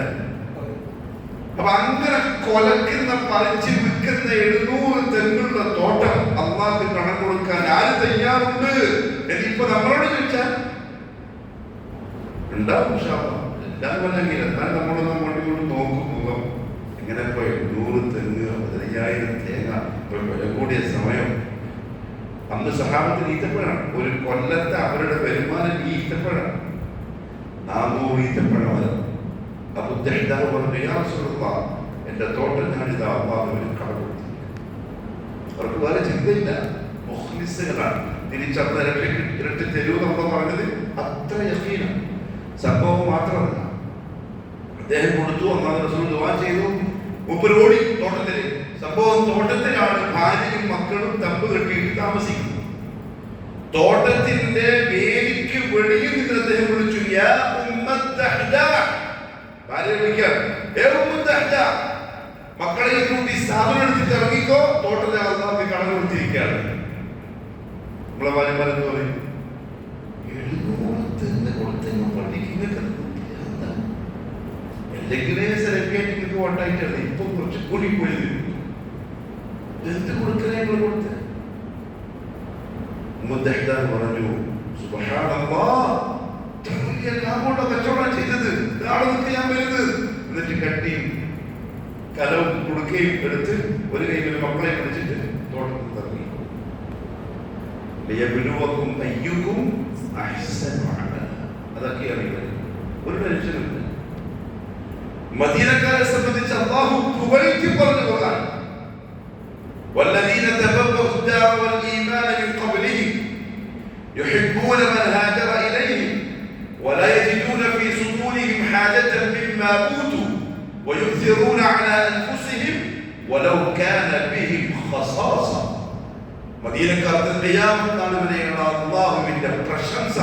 അപ്പൊ അങ്ങനെ കൊലക്കുന്ന പറിച്ച് വിൽക്കുന്ന 700 തെങ്ങുള്ള തോട്ടം അള്ളാഹ്ക്ക് കണം കൊടുക്കാൻ ആര് തയ്യാറുണ്ട് എന്നിപ്പോ നമ്മളോട് ചോദിച്ചാൽ ഉണ്ടാവും. എല്ലാം പറഞ്ഞെങ്കിൽ എന്നാൽ നമ്മളൊന്നും അങ്ങോട്ട് നോക്കും മുഖം എങ്ങനെ പോയി 100 തെങ്ങ് 15,000 തേങ്ങ. ഇപ്പൊ വില കൂടിയ സമയം. അന്ന് സഹാബത്തിന് ഈത്തപ്പഴാണ്. ഒരു കൊല്ലത്തെ അവരുടെ വരുമാനം ഈ ഈത്തപ്പഴാണ്. 400 ഈത്തപ്പഴം. അബൂ ദഹ്ദാ പറഞ്ഞു, യാ റസൂലല്ലാഹ്, എന്റെ തോട്ടം ഞാനിതാ അല്ലാഹുവിന് കടം കൊടുത്തു. അവർക്ക് വേറെ ചിന്തയില്ല, മുഖ്ലിസുകളാണ്. തിരിച്ചറിഞ്ഞ ഇരട്ടി തെരുവ് നമ്മൾ പറഞ്ഞത് അത്ര യഖീനാണ്. സംഭവം മാത്രമല്ല, അദ്ദേഹം കൊടുത്തു. അല്ലാഹു റസൂൽ ദുആ ചെയ്തു. മൂപ്പര് ഓടി തോട്ടത്തില്. സംഭവം തോട്ടത്തിലാണ് ഭാര്യയും മക്കളും തമ്പ് കെട്ടിയിട്ട് താമസിക്കുന്നത്. തോട്ടത്തിന്റെ വേലിക്ക് വെളിയിൽ നിന്ന് അദ്ദേഹം വിളിച്ചു, യാ ഉമ്മത്ത് ദഹ്ദാ. ഭാര്യ വിളിക്കാം, ഏ ഉമ്മത്ത് ദഹ്ദാ, മക്കളെ കൂട്ടി സ്ഥാപനം എടുത്തിട്ട് ഇറങ്ങിക്കോ, തോട്ടത്തെ അല്ലാഹു കടം കൊടുത്തിരിക്കുകയാണ്. നമ്മളെ ഭാര്യമാരെന്ന് പറയും, 700 തെങ്ങ് കൊടുത്തെങ്ങും പഠിക്കുന്നൊക്കെ എന്തെങ്കിലേ സെലബ്രിറ്റിക്ക് വോട്ടായിട്ടാണ്. ഇപ്പൊ കുറച്ച് കൂടി പോയത്. എന്ത് കൊടുക്കലേ കൊടുത്ത്? പറഞ്ഞു, സുബ്ഹാനല്ലാഹ്, ലാഭമുള്ള കച്ചവടം ചെയ്തത്, നാളെ നിൽക്ക് ഞാൻ വരുന്നത്. എന്നിട്ട് കട്ടിയും കലവും കൊടുക്കുകയും എടുത്ത് ഒരു കൈയിൽ മക്കളെ പിടിച്ചിട്ട് തോട്ടത്തിൽ തറങ്ങി. അയ്യുക്കും അതൊക്കെയാണ് ഒരു മനുഷ്യനുണ്ട്. മദീനക്കാരെ സംബന്ധിച്ച് അല്ലാഹു കുവൈത്തിൽ പറഞ്ഞു ഖുർആൻ, വല്ലദീന തബവ്വഉ الدار والإيمان من قبلهم يحبون من هاجر إليهم ولا يجدون في صدورهم حاجة مما أوتوا ويؤثرون على أنفسهم ولو كان بهم خصاصة. മദീനക്കാർക്ക് ഖിയാമത്താണ് വരെയുള്ള അല്ലാഹുവിന്റെ പ്രശംസ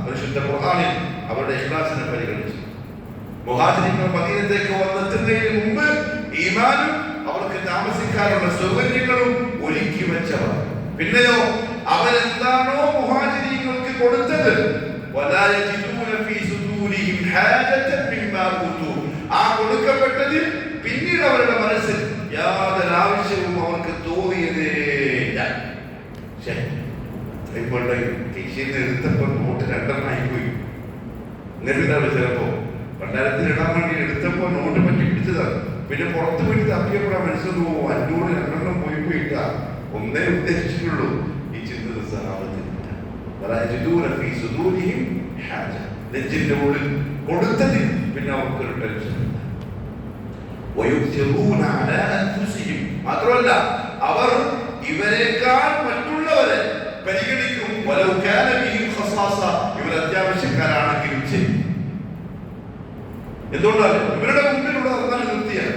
പരിശുദ്ധ ഖുർആനിൽ അവരുടെ ഇഖ്ലാസിനെ പരിഗണിച്ചു. മുഹാജിറുകൾ മദീനത്തേക്ക് വന്നെത്തുന്നതിന് മുമ്പ് ഈമാനും അവർക്ക് താമസിക്കാനുള്ള സൗകര്യങ്ങളും ഒരുക്കി വെച്ചവർ. പിന്നെയോ അവരെന്താണോ മുഹാജിറുകൾക്ക് കൊടുത്തത്, വലാ യജിദൂന ഫീ സുദൂരിഹിം ഹാജതൻ മിമ്മാ ഊതു, ആ കൊടുക്കപ്പെട്ടതിൽ പിന്നീട് അവരുടെ മനസ്സിൽ യാതൊരു ആവശ്യവും അവർക്ക് തോന്നിയതേയില്ല. എടുത്തപ്പോ നോട്ട് രണ്ടെണ്ണമായി പോയി. എന്നിട്ടാണ് ചിലപ്പോ ഭണ്ഡാരത്തിൽ ഇടാൻ വേണ്ടി എടുത്തപ്പോ നോട്ട് പറ്റി പിടിച്ചതാണ്. പിന്നെ പുറത്ത് പോയിട്ട് തപ്പിയപ്പോഴാ മനസ്സിലോ 500 രണ്ടെണ്ണം പോയിട്ട ഒന്നേ ഉദ്ദേശിച്ചിട്ടുള്ളൂ. ഈ ചിന്ത നെഞ്ചിന്റെ ഉള്ളിൽ കൊടുത്തതിൽ പിന്നെ അവർക്കൊരു ടെൻഷൻ. മാത്രമല്ല അവർ ഇവരെക്കാൾ മറ്റുള്ളവരെ പരിഗണിക്കും. ഇവർ അത്യാവശ്യക്കാരാണെങ്കിലും ശരി. എന്തുകൊണ്ടാണ്? ഇവരുടെ മുമ്പിലുള്ള അള്ളാഹ് നിർത്തിയാണ്.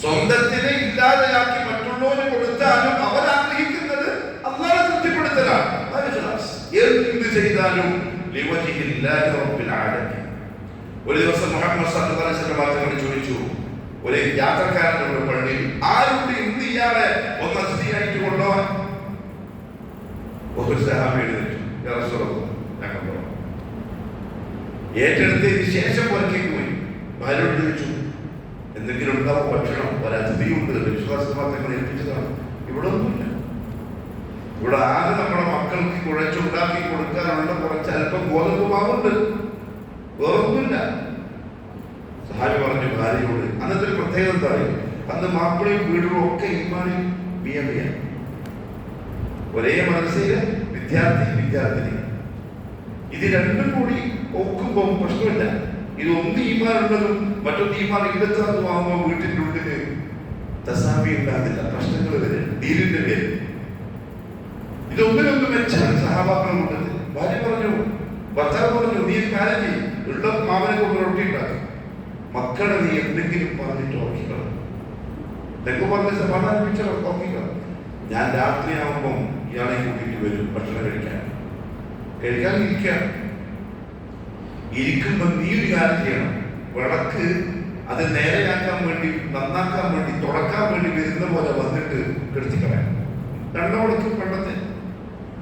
സ്വന്തത്തിനെ ഇല്ലാതെയാക്കി മറ്റുള്ളവന് കൊടുത്താലും അവരാഗ്രഹിക്കുന്നത് അള്ളാഹെ തൃപ്തിപ്പെടുത്തലാണ്. എന്ത് ചെയ്താലും ഒരു ദിവസം മുഹമ്മദ് സല്ലല്ലാഹു അലൈഹി വസല്ലം ചോദിച്ചു, ഒരു യാത്രക്കാരനോട് പള്ളിയിൽ, ആരുടെ ഇന്ന് ഇയാളെ ഒന്ന് അതിഥിയായിട്ട് കൊണ്ടുപോകാൻ? ഒരു സഹാബി എഴുന്നേറ്റു, യാ റസൂലല്ലാഹ് ഞാൻ കൊണ്ടുപോകാം. ഏറ്റെടുത്തതിന് ശേഷം പുറത്തേക്ക് പോയി. ഭാര്യയോട് ചോദിച്ചു, എന്തെങ്കിലും ഉണ്ടാവും ഭക്ഷണം? ഒരതിഥിയുണ്ട്, വിശ്വാസമാർത്തങ്ങൾ ഏൽപ്പിച്ചതാണ്. ഇവിടെ ഒന്നുമില്ല. ഇവിടെ ആകെ നമ്മുടെ മക്കൾക്ക് കുഴച്ചുണ്ടാക്കി കൊടുക്കാനുള്ള കുറച്ച് അല്പം ഗോതമ്പ് മാവുണ്ട്, വേറൊന്നുമില്ല. സഹാബി പറഞ്ഞു ഭാര്യയോട്, അന്നത്തെ ഒരു പ്രത്യേകത എന്താണ്? അന്ന് മാപ്പിളയും വീടുകളും ഒക്കെ ഈമാനിൽ ബിയ ഒരേ മനസ്സിലെ വിദ്യാർത്ഥിനി. ഇത് രണ്ടും കൂടി ഒക്കുമ്പോൾ പ്രശ്നമില്ല. ഇത് ഒന്ന് ഈമാനുള്ളതും മറ്റൊന്ന് ഈമാൻ ഇല്ലാത്തതുമാകുമ്പോൾ വീട്ടിൻ്റെ ഉള്ളില് തസാമി ഉണ്ടാകുന്നില്ല, പ്രശ്നങ്ങൾ വരെ ഡീലിന്റെ പേര്. ഇതൊന്നിനൊന്നും മെച്ചാണ് സഹാബാക്കളെ കൊണ്ടത്. ഭാര്യ പറഞ്ഞു, ഭർത്താവ് പറഞ്ഞു, നീ കാര്യം ചെയ്യും, ഉള്ള മാമനെ കൊണ്ട് റൊട്ടി ഉണ്ടാക്കും, മക്കളെ നീ എന്തെങ്കിലും പറഞ്ഞിട്ട് ഉറക്കിക്കണം, എന്തൊക്കെ പറഞ്ഞ സമാധാനിപ്പിച്ച ഉറക്കിക്കണം. ഞാൻ രാത്രിയാകുമ്പം ഇയാളെ കൂട്ടിയിട്ട് വരും ഭക്ഷണം കഴിക്കാൻ ഇരിക്കുമ്പോൾ നീ ഒരു കാര്യം ചെയ്യണം, വിളക്ക് അത് നേരെയാക്കാൻ വേണ്ടി, നന്നാക്കാൻ വേണ്ടി, തുടക്കാൻ വേണ്ടി വരുന്ന പോലെ വന്നിട്ട് കെടുത്തിക്കളയാം. രണ്ടോടത്ത് പണ്ടത്തെ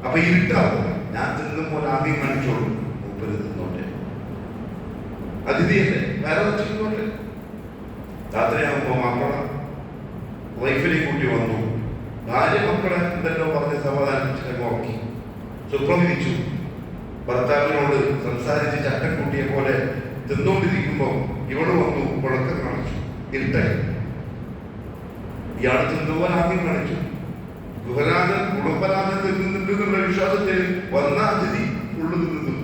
അപ്പൊ ഇരുട്ടാവും. ഞാൻ തിന്നുമ്പോൾ ആദ്യം കാണിച്ചോളൂ, മൂപ്പര് തിന്നോട്ടെ, അതിഥിയല്ലേ, വേറെ വെച്ചിരുന്നോട്ടെ. രാത്രിയാകുമ്പോ മക്കളെ വൈഫിനെ കൂട്ടി വന്നു. ഭാര്യ മക്കളെ എന്തെല്ലോ പറഞ്ഞ് സമാധാനിപ്പിച്ചിട്ട് ഉറക്കി, സുപ്രമിച്ചു. ഭർത്താവിനോട് സംസാരിച്ച് ചട്ടക്കൂട്ടിയെ പോലെ തിന്നുകൊണ്ടിരിക്കുമ്പോ ഇവിടെ വന്നു, വിളക്കം കാണിച്ചു, ഇരുട്ടായി. ഇയാൾ തിന്നുമ്പോൾ ആദ്യം കാണിച്ചു. ഗുഹനാഥൻ കുടുംബനാഥൻ തിന്നുന്നുണ്ടെന്നുള്ള വിശ്വാസത്തിൽ വന്ന അതിഥി ഉള്ളു നിന്നു.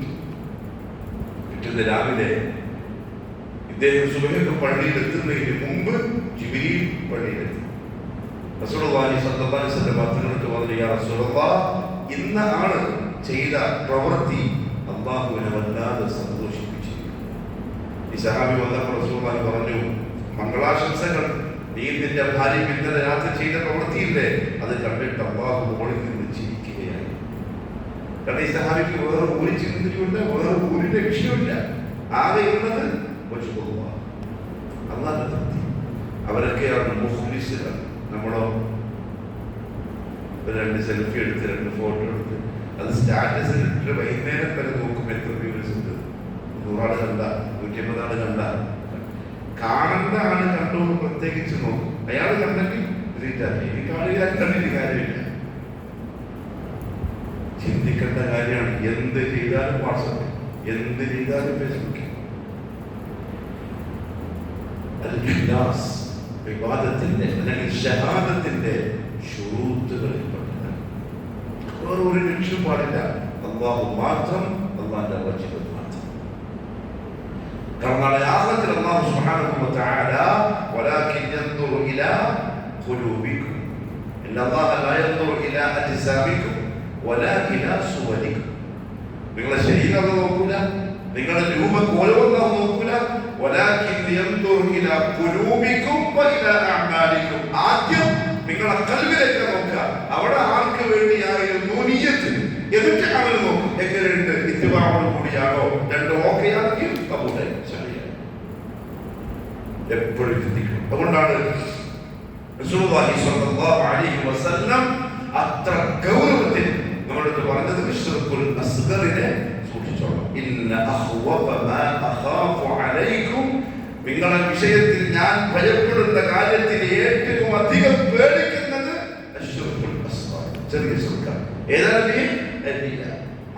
പിറ്റേന്ന് രാവിലെ ഇദ്ദേഹം സുബഹിക്ക് പള്ളിയിൽ എത്തുന്നതിന് മുമ്പ് ജിബ്രീൽ പള്ളിയിലെത്തി. റസൂലുള്ളാഹി സ്വല്ലല്ലാഹു അലൈഹി വസല്ലം പറഞ്ഞു, യാ റസൂലല്ലാഹ്, ഇന്ന ആള് ചെയ്ത പ്രവൃത്തി അല്ലാഹുവിനെ വല്ലാതെ സന്തോഷിപ്പിച്ചിരിക്കുന്നു. ഈ സഹാബി വന്നപ്പോൾ റസൂലുള്ളാഹി പറഞ്ഞു, മംഗളാശംസകൾ, നീ നിന്റെ ഭാര്യ ഇന്നലെ രാത്രി ചെയ്ത പ്രവൃത്തിയില്ലേ, അത് കണ്ടിട്ട് അല്ലാഹു മുകളിൽ നിന്ന് ചിരിക്കുകയായി. കാരണം ഈ സഹാബിക്ക് വേറെ ഒരു ചിന്തയുമില്ല, വേറെ ഒരു ലക്ഷ്യമില്ല, ആകെ ഉള്ളത് അല്ലാഹുവിന്റെ തൃപ്തി. അവരൊക്കെയാണ് മുഖ്ലിസുകൾ. നമ്മളോ രണ്ട് സെൽഫി എടുത്ത്, രണ്ട് ഫോട്ടോ എടുത്ത്, അത് സ്റ്റാറ്റസിൽ ഇട്ടിട്ട് വൈകുന്നേരം വരെ നോക്കും എത്ര വ്യൂസ് ഉണ്ട്. 100 ആള് കണ്ട, 150 ആള് കണ്ട, കാണേണ്ട ആള് കണ്ടു എന്ന് പ്രത്യേകിച്ച് നോക്കും. അയാൾ കണ്ടെങ്കിൽ ഇനി കാണുക, കണ്ടിട്ട് കാര്യമില്ല. ചിന്തിക്കേണ്ട കാര്യമാണ്. എന്ത് ചെയ്താലും വാട്സപ്പ്, എന്ത് ചെയ്താലും ഫേസ്ബുക്കിൽ. വിവാദത്തിന്റെ അല്ലെങ്കിൽ ഷഹാദത്തിന്റെ ഷുറൂത്തുകളിൽപ്പെട്ടതാണ്. വേറെ ഒരു ലക്ഷ്യം പാടില്ല, അല്ലാഹു മാത്രം, അല്ലാഹുവിന്റെ വചനം മാത്രം. കാരണം നാളെ ആഖിറത്തിൽ അല്ലാഹു സുബ്ഹാനഹു വ തആല വലാകിൻ യൻദുറു ഇലാ ഖുലൂബികും ഇന്നല്ലാഹ ലാ യൻദുറു ഇലാ അജ്സാമികും വലാ ഇലാ സുവരികും. നിങ്ങളുടെ ശരീരം നോക്കൂല, നിങ്ങളുടെ രൂപം ഓരോന്നും നോക്കൂല. ആദ്യം നിങ്ങളെ കൽവിലേക്ക് നോക്കുക. അവിടെ ആർക്ക് വേണ്ടിയായിരുന്നു നിയ്യത്ത്, എന്നിട്ട് അവൻ നോക്കും എങ്ങനെയുണ്ട്, ഇത്തിബാറോട് കൂടിയാണോ, രണ്ടും ഓക്കെയാണെങ്കിൽ കബൂലായി. എപ്പോഴും ചിന്തിക്കണം. അതുകൊണ്ടാണ് റസൂലുള്ളാഹി സ്വല്ലല്ലാഹു അലൈഹി വസല്ലം അത്ര ഗൗരവത്തിൽ നമ്മളോട് പറഞ്ഞത് ഇശ്റഖുൽ അസ്ഗറിനെ സൂക്ഷിച്ചോളാം. ഇന്ന അഖ്വഫ മാ അഖാഫു അലൈക്കും, നിങ്ങളുടെ വിഷയത്തിൽ ഞാൻ ഭയപ്പെടുന്ന കാര്യത്തിൽ ഏറ്റവും അധികം പേടിക്കുന്നത് ഇശ്റഖുൽ അസ്ഗർ, ചെറിയ ശിർക്ക്. ഏതാണ്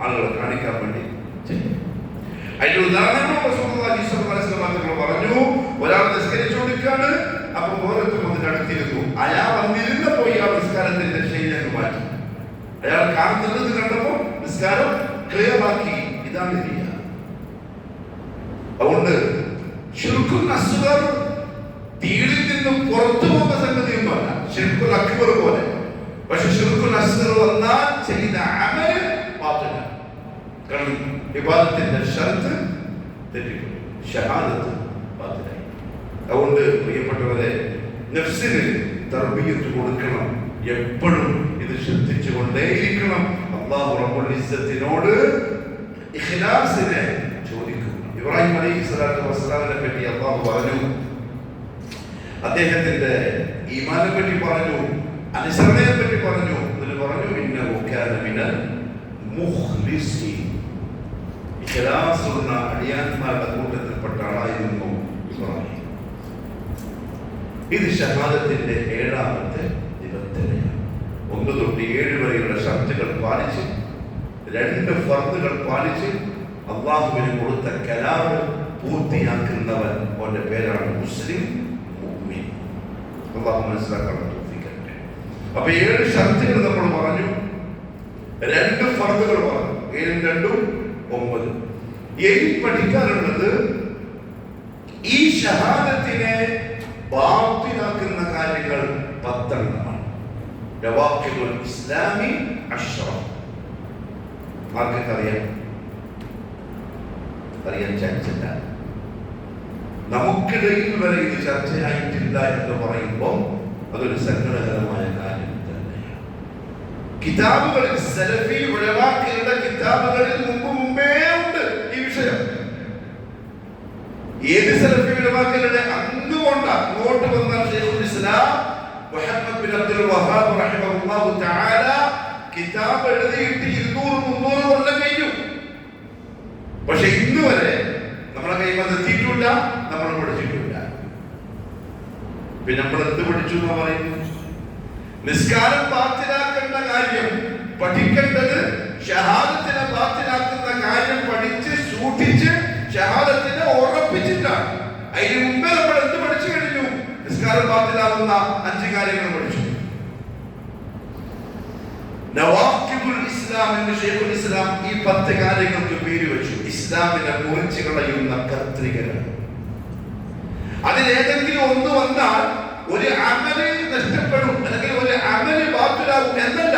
ആളുകളെ കാണിക്കാൻ വേണ്ടി ചെയ്യും. അതിന്റെ ഉദാഹരണം റസൂലുള്ളാഹി സ്വല്ലല്ലാഹു അലൈഹി വസല്ലം പറഞ്ഞു, ഒരാൾ നിസ്കരിച്ചുകൊണ്ടിരിക്കുകയാണ്, അപ്പൊ ഓരോരുത്തർ വന്നിട്ട് അടുത്തിരുന്നു. അയാൾ വന്നിരുന്നപ്പോ ഇയാൾ നിസ്കാരത്തിന്റെ ശൈലി മാറ്റി. അയാൾ കാണുന്നത് കണ്ടപ്പോ നിസ്കാരം ക്ലിയർ ആക്കി. ഇതാണ് രീതി. അതുകൊണ്ട് ശിർക്കുൽ അസ്ഗർ ദീനിൽ നിന്നും പുറത്തു പോകുന്ന സംഗതിയൊന്നുമല്ല, ശിർക്കുൽ അക്ബർ പോലെ. പക്ഷെ ശിർക്കുൽ അസ്ഗർ വന്നാൽ ചെയ്ത അമൽ ബാത്തിലാണ്. കാരണം ഇബാദത്തിന്റെ ഷർത്ത് തെറ്റിപ്പോയി, ഷഹാദത്ത് ബാത്തിലായി. അതുകൊണ്ട് പ്രിയപ്പെട്ടവരെ, നഫ്സിന് തർബിയത്ത് കൊടുക്കണം. എപ്പോഴും ഇത് ശ്രദ്ധിച്ചുകൊണ്ടേയിരിക്കണം. അല്ലാഹു റബ്ബുൽ ഇസ്സത്തിനോട് ഇഖ്ലാസിനെ ചോദിക്കും. ഇബ്രാഹിം അലൈഹിസ്സലാത്തു വസ്സലാമിനെ പറ്റി അല്ലാഹു പറഞ്ഞു, അദ്ദേഹത്തിന്റെ ഈമാനെ പറ്റി പറഞ്ഞു, അനുസരണയെ പറ്റി പറഞ്ഞു. അതിൽ പറഞ്ഞു, ഇന്നഹു കാന മിനൽ മുഖ്ലിസീൻ, ഇഖ്ലാസുള്ള അടിയാന്മാരുടെ കൂട്ടത്തിൽപ്പെട്ട ആളായിരുന്നു ഇബ്രാഹിം. ഇത് ഷഹാദത്തിന്റെ 7ാമത്തെ നിബന്ധനയാണ്. 1 തൊട്ട് 7 വരെയുള്ള ഷർത്തുകൾ പാലിച്ച്, 2 ഫർദുകൾ പാലിച്ച് അള്ളാഹുവിന് കൊടുത്ത കലാമ് പൂർത്തിയാക്കുന്നവൻ, അവന്റെ പേരാണ് മുസ്ലിം മുഅ്മിൻ. അള്ളാഹു മനസ്സിലാക്കാൻ തോന്നിക്കട്ടെ. അപ്പൊ 7 ഷർത്തുകൾ നമ്മൾ പറഞ്ഞു, 2 ഫർദുകൾ പറഞ്ഞു. 7 2 9. ഇനി പഠിക്കാനുള്ളത് ഈ ഷഹാദത്തിനെ ബാത്തിലാക്കുന്ന കാര്യങ്ങൾ 10 എണ്ണമാണ്. നവാഖിദുൽ ഇസ്ലാമി 10. ആർക്കൊക്കെ അറിയാൻ ചാൻസ് ഇല്ല. നമുക്കിടയിൽ വരെ ഇത് ചർച്ചയായിട്ടില്ല എന്ന് പറയുമ്പോൾ അതൊരു സങ്കടകരമായ കാര്യം തന്നെയാണ്. കിതാബുകളിൽ, സലഫി ഉലമാക്കളുടെ കിതാബുകളിൽ മുമ്പേ ഉണ്ട് ഈ വിഷയം. ഏത് സലഫി ഉലമാക്കളുടെ അന്നുകൊണ്ട് അങ്ങോട്ട് വന്ന ശൈഖുൽ ഇസ്ലാം മുഹമ്മദ് ബിൻ അബ്ദുൽ വഹാബ് റഹിമഹുല്ലാഹു തആല കിതാബ് എഴുതിയിട്ട് 200-300 കൊല്ലം കഴിഞ്ഞു. പക്ഷെ ഇന്ന് വരെ നമ്മളെ കൈമത് എത്തിയിട്ടില്ല, നമ്മൾ പഠിച്ചിട്ടില്ല. പിന്നെ നമ്മൾ എന്ത് പഠിച്ചു എന്ന് പറയുന്നു? നിസ്കാരം ബാത്തിലാക്കേണ്ട കാര്യം പഠിക്കേണ്ടത്, ഷഹാദത്തിനെ ബാത്തിലാക്കുന്ന കാര്യം പഠിച്ച് സൂക്ഷിച്ച് ഷഹാദത്തിനെ ഉറപ്പിച്ചിട്ടാണ്. അതിന് മുമ്പേ നമ്മൾ എന്ത് പഠിച്ചു കഴിഞ്ഞു? നിസ്കാരം ബാത്തിലാകുന്ന 5 കാര്യങ്ങൾ പഠിച്ചു. നവാഖിദുൽ ഇസ്ലാം എന്ന് ശൈഖുൽ ഇസ്ലാം ഈ 10 കാര്യങ്ങൾക്ക് പേര് വെച്ചു. ഇസ്ലാമിനെ മുറിച്ചു കളയുന്ന കത്രികകൾ. അതിലേതെങ്കിലും ഒന്ന് വന്നാൽ ഒരു അമല് നഷ്ടപ്പെടും, അല്ലെങ്കിൽ ഒരു അമല് ബാത്തിലാകും എന്നല്ല,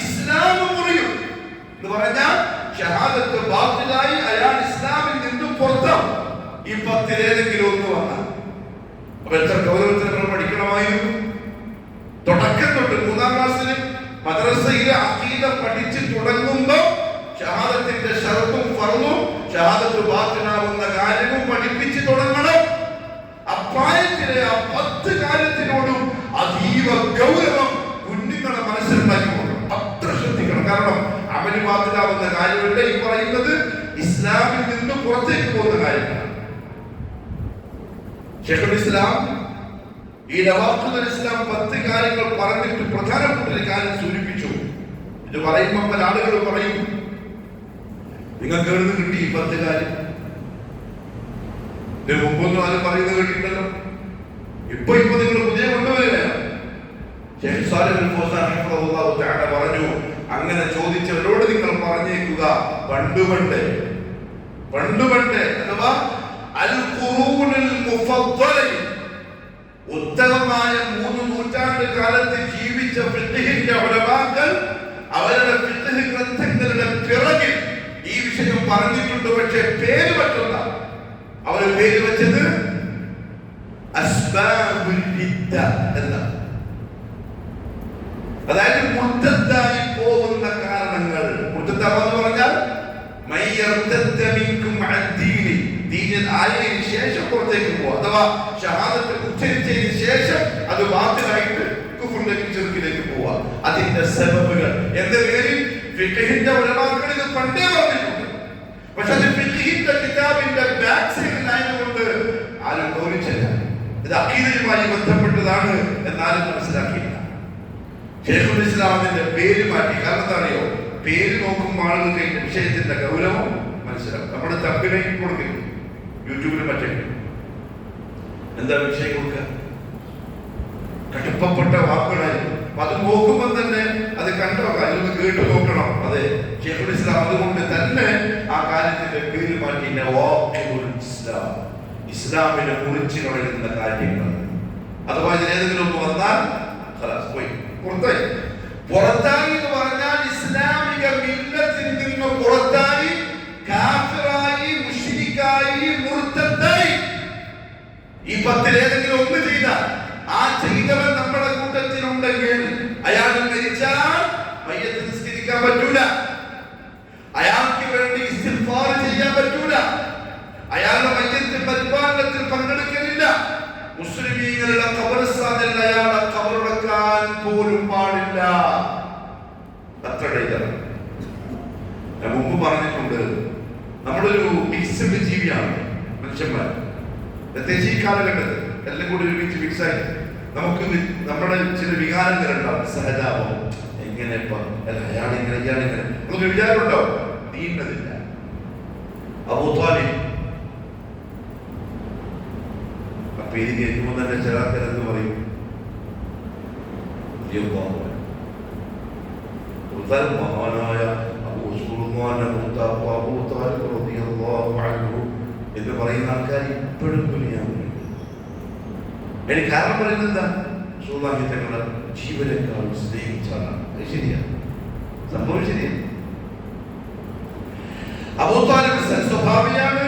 ഇസ്ലാം മുറിയും എന്ന് പറഞ്ഞാൽ ഷഹാദത്ത് ബാത്തിലായി, അയാൾ ഇസ്ലാമിൽ നിന്നും പുറത്താവും. ഈ 10 ഏതെങ്കിലും ഒന്ന് വന്നാൽ. അപ്പൊ എത്ര ഗൗരവത്തിൽ നമ്മൾ പഠിക്കണമായിരുന്നു. തുടക്കം തൊട്ട് 3ാം ക്ലാസ്സിൽ മദ്രസയിലെ അഖീദ പഠിച്ച് തുടങ്ങുമ്പോൾ ഷഹാദത്തിന്റെ ശർത്തും ഫർളും ഷഹാദത്ത് ബാത്തിലാവുന്ന കാര്യവും പഠിപ്പിച്ച് തുടങ്ങണം. അപ്രായത്തിലെ ആ 10 കാര്യത്തിനോടും അതീവ ഗൗരവം കുഞ്ഞുങ്ങളെ മനസ്സിലുണ്ടാക്കിക്കൊള്ളണം. അത്ര ശ്രദ്ധിക്കണം. കാരണം അമല് ബാത്തിലാവുന്ന കാര്യമല്ല ഈ പറയുന്നത്, ഇസ്ലാമിൽ നിന്ന് പുറത്തേക്ക് പോകുന്ന കാര്യമാണ്. ശൈഖുൽ ഇസ്ലാം ഈ നവാഖിദുൽ ഇസ്ലാം 10 കാര്യങ്ങൾ പറഞ്ഞിട്ട് പ്രധാനപ്പെട്ട ഒരു കാര്യം സൂചിപ്പിച്ചു. ഇത് പറയുമ്പോൾ പല ആളുകൾ പറയും, നിങ്ങൾക്ക് എഴുതി കിട്ടി ഈ 10 കാര്യം? ഇതിന് മുമ്പൊന്നും ആരും പറയുന്നത് കേട്ടിട്ടുണ്ടല്ലോ. ഇപ്പൊ നിങ്ങൾ പുതിയ കൊണ്ടുവരികയാണ്. ശൈഖ് സാലിഹ് അൽ ഫൗസാൻ റഹിമഹുല്ലാഹു തആല പറഞ്ഞു, അങ്ങനെ ചോദിച്ചവരോട് നിങ്ങൾ പറഞ്ഞേക്കുക, പണ്ട് അഥവാ അൽ ഖുറൂനുൽ മുഫദ്ദല, ഉത്തമമായ 3 നൂറ്റാണ്ട് കാലത്ത് ജീവിച്ച ഫിഖ്ഹിന്റെ ഉലമാക്കൾ അവരുടെ ഫിഖ്ഹ് ഗ്രന്ഥങ്ങളുടെ പിറകിൽ ഈ പറഞ്ഞിട്ടുണ്ട്, പക്ഷെ പേര് മറ്റൊന്ന. അവർ പേര് വെച്ചത് അസ്ബാബുൽ റിദ്ദ എന്നാണ്. അതായത് മുർത്തദ്ദായി പോകുന്ന കാരണങ്ങൾ. മുർത്തദ്ദാവെന്ന് പറഞ്ഞാൽ മയ്യർത്തദ്ദ മിൻകും അൻ ദീനി, ദീനിൽ ആയതിനു ശേഷം പുറത്തേക്ക് പോവുക, അഥവാ ഷഹാദത്ത് ഉച്ചരിച്ചതിന് ശേഷം അത് ബാത്തിലായിട്ട് കുഫറിലേക്ക് ചെറുക്കിലേക്ക് പോവുക. അതിന്റെ സബബുകൾ എന്ന പേരിൽ ഫിഖ്ഹിന്റെ ഉലമാക്കൾ ഇത് പണ്ടേ പറഞ്ഞിട്ടുണ്ട്. പക്ഷെ അത് ഫിഖ്ഹിന്റെ കിതാബിന്റെ ബാക്ക് സൈഡിലായതുകൊണ്ട് ആരും ഗൗനിച്ചില്ല. ഇത് അഖീദയുമായി ബന്ധപ്പെട്ടതാണ് എന്നാലും മനസ്സിലാക്കിയില്ല. ശൈഖുൽ ഇസ്ലാമിന്റെ പേര് മാറ്റി. കാരണം എന്താ അറിയോ? പേര് നോക്കുമ്പോൾ ആളുകൾക്ക് വിഷയത്തിന്റെ ഗൗരവം മനസ്സിലാവും. നമ്മുടെ തമ്പിലേക്ക് കൊടുക്കില്ല, യൂട്യൂബിൽ മറ്റേ എന്താ വിഷയം കൊടുക്കുക, കടുപ്പപ്പെട്ട വാക്കുകളായിരിക്കും. അത് നോക്കുമ്പോൾ തന്നെ അത് കണ്ടോ, അതിലൊന്ന് കേട്ടു നോക്കണം. അതെ, ശൈഖുൽ ഇസ്ലാം അതുകൊണ്ട് തന്നെ ആ കാര്യത്തിന്റെ പേര് മാറ്റി നവാഖിബുൽ ഇസ്ലാം, ഇസ്ലാമിനെ മുറിച്ചു കളയുന്ന കാര്യങ്ങൾ. അഥവാ ഇതിലേതെങ്കിലും ഒന്ന് വന്നാൽ പോയി പുറത്തായി. പുറത്തായി എന്ന് പറഞ്ഞാൽ ഇസ്ലാമിക മില്ലത്തിൽ നിന്ന് പുറത്തായി, കാഫിറായി, മുശ്രിക്കായി, മുർത്തദ്ദായി. ഈ 10 ഏതെങ്കിലും ഒന്ന് ചെയ്താൽ, ആ ചെയ്തവൻ നമ്മുടെ കൂട്ടത്തിലുണ്ടെങ്കിൽ അയാൾ മരിച്ചാൽ മയ്യത്ത് നിസ്കരിക്കാൻ പറ്റൂല, അയാൾക്ക് വേണ്ടി ഇസ്തിഗ്ഫാർ ചെയ്യാൻ പറ്റൂല, അയാളുടെ മയ്യത്ത് പരിപാലനത്തിൽ പങ്കെടുക്കലില്ല, മുസ്ലിമീങ്ങളുടെ ഖബർസ്ഥാനിൽ അയാളെ ഖബറടക്കാൻ പോലും പാടില്ല. അത്ര ഡേഞ്ചറാണ്. ഞാൻ മുമ്പ് പറഞ്ഞിട്ടുണ്ട്, നമ്മളൊരു മിക്സ്ഡ് ജീവിയാണ് മനുഷ്യന്മാർ. പ്രത്യേകിച്ച് ഈ കാലഘട്ടത്തിൽ എല്ലാം കൂടി ഒരുമിച്ച് മിക്സായി നമുക്ക് നമ്മുടെ ചില വികാരങ്ങളുണ്ടാവും. സഹതാപം, എങ്ങനെ അയാളിങ്ങനെ ഇയാളിങ്ങനെ നമുക്ക് വിചാരമുണ്ടോ? നീണ്ടതില്ല. അബൂ ത്വാലിബ് പേര് കേൾക്കുമ്പോൾ തന്നെ ചിലാക്കൽ എന്ന് പറയും, മഹാനായ എന്ന് പറയുന്ന ആൾക്കാർ ഇപ്പോഴും ദുനിയാവിലുണ്ട്. എനിക്ക് കാരണം പറയുന്നത് എന്താ? റസൂലുള്ളാഹി തങ്ങളുടെ ജീവനേക്കാൾ സ്നേഹിച്ചാണ്. ശരിയാണ്, സംഭവം ശരിയാണ്. അബൂ ത്വാലിബ് സ്വഭാവിയാണ്.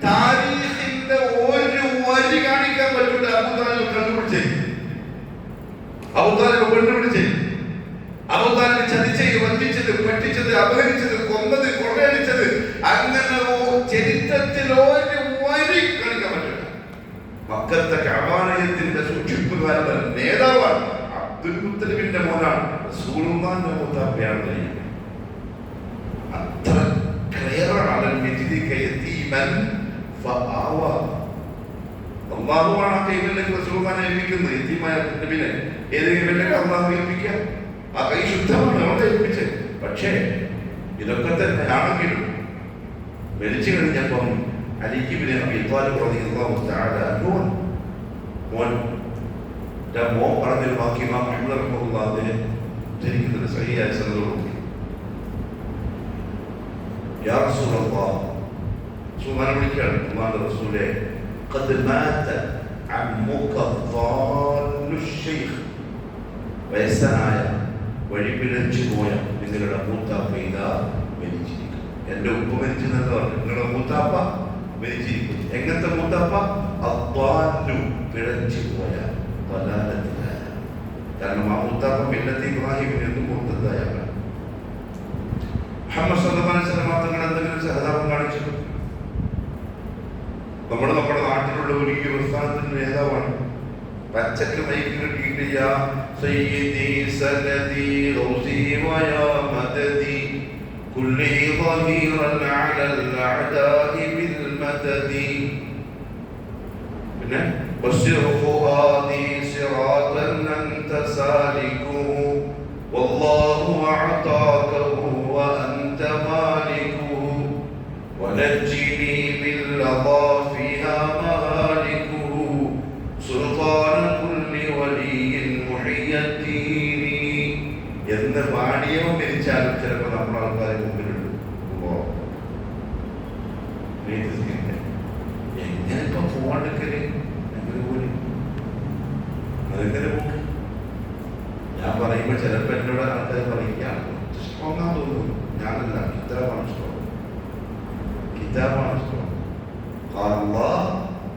താരീഖിന്റെ ഒരു വരി കാണിക്കാൻ പറ്റൂല. അബൂ ത്വാലിബ് കണ്ടുപിടിച്ചേ, അബൂ ത്വാലിബ് കണ്ടുപിടിച്ചേ, അബൂ ത്വാലിബ് ചതിച്ചത്, വഞ്ചിച്ചത്, പറ്റിച്ചത്, അപഹരിച്ചത്, കൊന്നത്, കൊള്ളയടിച്ചത്, അങ്ങനെ ചരിത്രത്തിൽ ഒരു വരി കാണിക്കാൻ പറ്റില്ല. മക്കത്തെ കഅബാലയത്തിന്റെ സൂക്ഷിപ്പുകാരൻ നേതാവാണ്. അബ്ദുൽ മുത്തലിബിന്റെ മോനാണ്. റസൂലുള്ളാഹിന്റെ മൂത്താപ്പയാണ്. അത്ര ക്ലിയറാണ്. അള്ളാഹുവാണ് ആ കൈകളിലേക്ക് റസൂലുള്ളാഹിനെ ഏൽപ്പിക്കുന്നത്. യതീമായ നബിനെ ഏതെങ്കിലും അള്ളാഹു ഏൽപ്പിക്കാം. ആ കൈ ശുദ്ധമാണ്, അവിടെ ഏൽപ്പിച്ചത്. പക്ഷേ ഇതൊക്കെ തന്നെ ആണെങ്കിലും മരിച്ചു കഴിഞ്ഞപ്പം അലി ഇബ്നു അബീ ത്വാലിബ് റളിയല്ലാഹു തആല അൻഹു മോൻ പറഞ്ഞൊരു വാക്യം ഇമാം അഹ്മദ് റഹിമഹുല്ലാഹ് ഉദ്ധരിക്കുന്നത് സഹിയായ സനദോടുകൂടി. യാ റസൂലല്ലാഹ്, റസൂലുള്ളാഹിനെ വിളിക്കുകയാണ്, അല്ലാഹുവിന്റെ റസൂലേ, ഖദ് മാത അമ്മുക ളാലു ശൈഖ്, വയസ്സനായ വഴിപിഴച്ചു പോയ നിങ്ങളുടെ മൂത്താപ്പ ഇതാ മരിച്ചിരിക്കുന്നു. എന്റെ ഉപ്പ മരിച്ചെന്നല്ല പറഞ്ഞു, നിങ്ങളുടെ മൂത്താപ്പ മരിച്ചിരിക്കുന്നു. എങ്ങനത്തെ മൂത്താപ്പ? അദ്വാലു, പിഴച്ചു പോയ, ളലാലത്തിലായ. കാരണം ആ മൂത്താപ്പ മില്ലത്ത് ഇബ്രാഹിമിനെ ഒന്നും മുർത്തദ്ദായവനാണ്. മുഹമ്മദ് സ്വല്ലല്ലാഹു അലൈഹി വസല്ലം തങ്ങൾ എന്തെങ്കിലും സഹതാപം കാണിച്ചു? നമ്മുടെ നാട്ടിലുള്ള ഒരു ഈ പ്രസ്ഥാനത്തിന്റെ നേതാവാണ്. പച്ചക്ക് മൈക്ക് കിട്ടിയിട്ട് യാ സയ്യിദി സനദി റൗസി വയാ മദദി കുല്ലി ളഹീറൻ അലൽ അഅദാഇ ബിൽ മദദി, പിന്നെ ബശ്ശിർ ഫുആദി സിറാതൻ അൻത സാലികുഹു വല്ലാഹു അഅതാകഹു വഅൻത മാലികുഹു വനജ്ജിനി ബില്ലദാ ഫിഹാ മഹാലികുഹു സുൽത്താന കുല്ലി വലിയ്യിൻ മുഹിയ്യദ്ദീനി എന്ന് പാടിയോ മരിച്ചാലും ചിലപ്പോൾ നമ്മുടെ ആൾക്കാരെ മുമ്പിലുണ്ട്. എങ്ങനെ ഇപ്പൊ പോവാണ്ടെക്കല് എങ്ങനെ പോലും അതെങ്ങനെ പോക്ക്? ഞാൻ പറയുമ്പോൾ ചിലപ്പോൾ എന്നോട് ആൾക്കാർ പറയുകയാണ്, സ്ട്രോങ്ങാ തോന്നുന്നു. ഞാനല്ല, ഇത്ര സ്ട്രോങ്. കിതാബാണ് സ്ട്രോങ്. ഖാല അല്ലാഹ്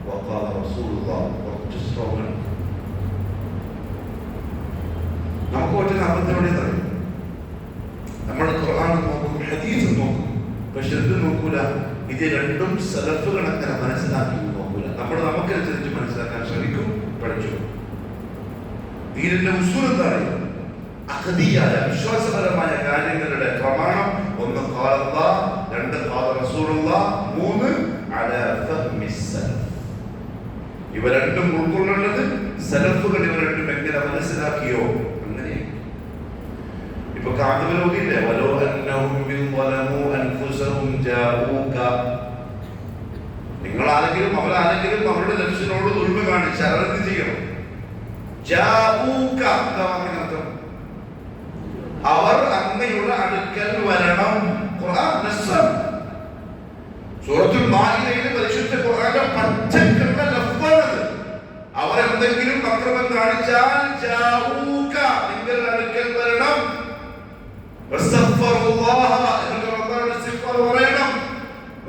വഖാല റസൂലുള്ളാഹ് കുറച്ച് സ്ട്രോങ് ആണ്. നമുക്ക് പറ്റുന്ന അബദ്ധം എവിടെയെന്നറിയും? നമ്മൾ ഖുർആൻ നോക്കും, ഹദീസ് നോക്കും, പക്ഷെ എന്ത് നോക്കൂല? ഇത് രണ്ടും സലഫുകൾ അങ്ങനെ മനസ്സിലാക്കി നോക്കൂല. നമ്മൾ നമുക്കനുസരിച്ച് മനസ്സിലാക്കാൻ ശ്രമിക്കും, പഠിച്ചു. ദീനിന്റെ ഉസൂൽ എന്താണ്? അഖദിയായ വിശ്വാസപരമായ കാര്യങ്ങളുടെ പ്രമാണം ഒന്ന് ഖാല അല്ലാഹ്, രണ്ട് ഖാല റസൂലുള്ളാഹ്, മൂന്ന് അലാ ഫഹ്മി സലഫ്. ഇവ രണ്ടും ഉൾക്കൊള്ളുന്നത് സലഫുകൾ ഇവ രണ്ടും എങ്ങനെ മനസ്സിലാക്കിയോ അങ്ങനെ. ഇപ്പൊ കാന്തവലോകില്ലേ, വലോ അന്നഹും ളമൂ അൻഫുസഹും ജാഊക, നിങ്ങളാരെങ്കിലും അവരാരെങ്കിലും അവരുടെ നഫ്സിനോട് ദുൽമ കാണിച്ചാൽ അവരെന്ത് ചെയ്യണം? ജാഊക എന്താ പറഞ്ഞർത്ഥം? അവർ അങ്ങയുടെ അടുക്കൽ വരണം. ഖുർആൻ നസ്സാണ്. സൂറത്തുൽ മാഇദയിലെ പരിശുദ്ധ ഖുർആനിലെ പച്ചക്കുള്ള ലഫ്ളാണത്. അവർ എന്തെങ്കിലും അക്രമം കാണിച്ചാൽ ജാഊക, നിങ്ങളുടെ അടുക്കൽ വരണം. വസ്തഗ്ഫറുല്ലാഹ, എന്നിട്ട് അല്ലാഹുവിനോട് ഇസ്തിഗ്ഫാർ പറയണം.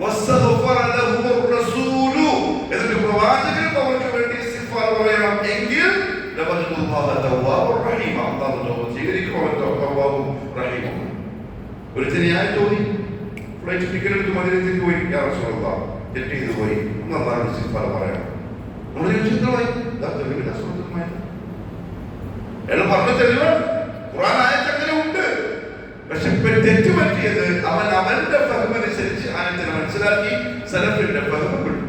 വസ്തഗ്ഫറ ലഹുർ റസൂലു, എന്നിട്ട് പ്രവാചകനും അവർക്ക് വേണ്ടി ഇസ്തിഗ്ഫാർ പറയണം. എങ്കിൽ ലവജദുല്ലാഹ തവ്വാബുർ റഹീം, അല്ലാഹു തൗബ സ്വീകരിക്കും, അവൻ തവ്വാബും റഹീമും. ഒരുത്തനെയായി തോന്നി ഫ്ലൈറ്റ് ടിക്കറ്റ് എടുത്ത് മദീനത്തേക്ക് പോയി, യാ റസൂലല്ലാഹ് തെറ്റ് ചെയ്തു പോയി, ഒന്ന് അല്ലാഹുവിനോട് ഇസ്തിഗ്ഫാർ പറയണം. നമ്മൾ ചിന്തമായി അയാൾ പറഞ്ഞ തെളിവാണ്. ഖുർആൻ ആയത്ത് അങ്ങനെ ഉണ്ട്. പക്ഷെ തെറ്റ് പറ്റിയത് അവൻ അവന്റെ ഫഹ്മനുസരിച്ച് ആയത്തിനെ മനസ്സിലാക്കി, സലഫിന്റെ ഫഹ്മ വിട്ടു.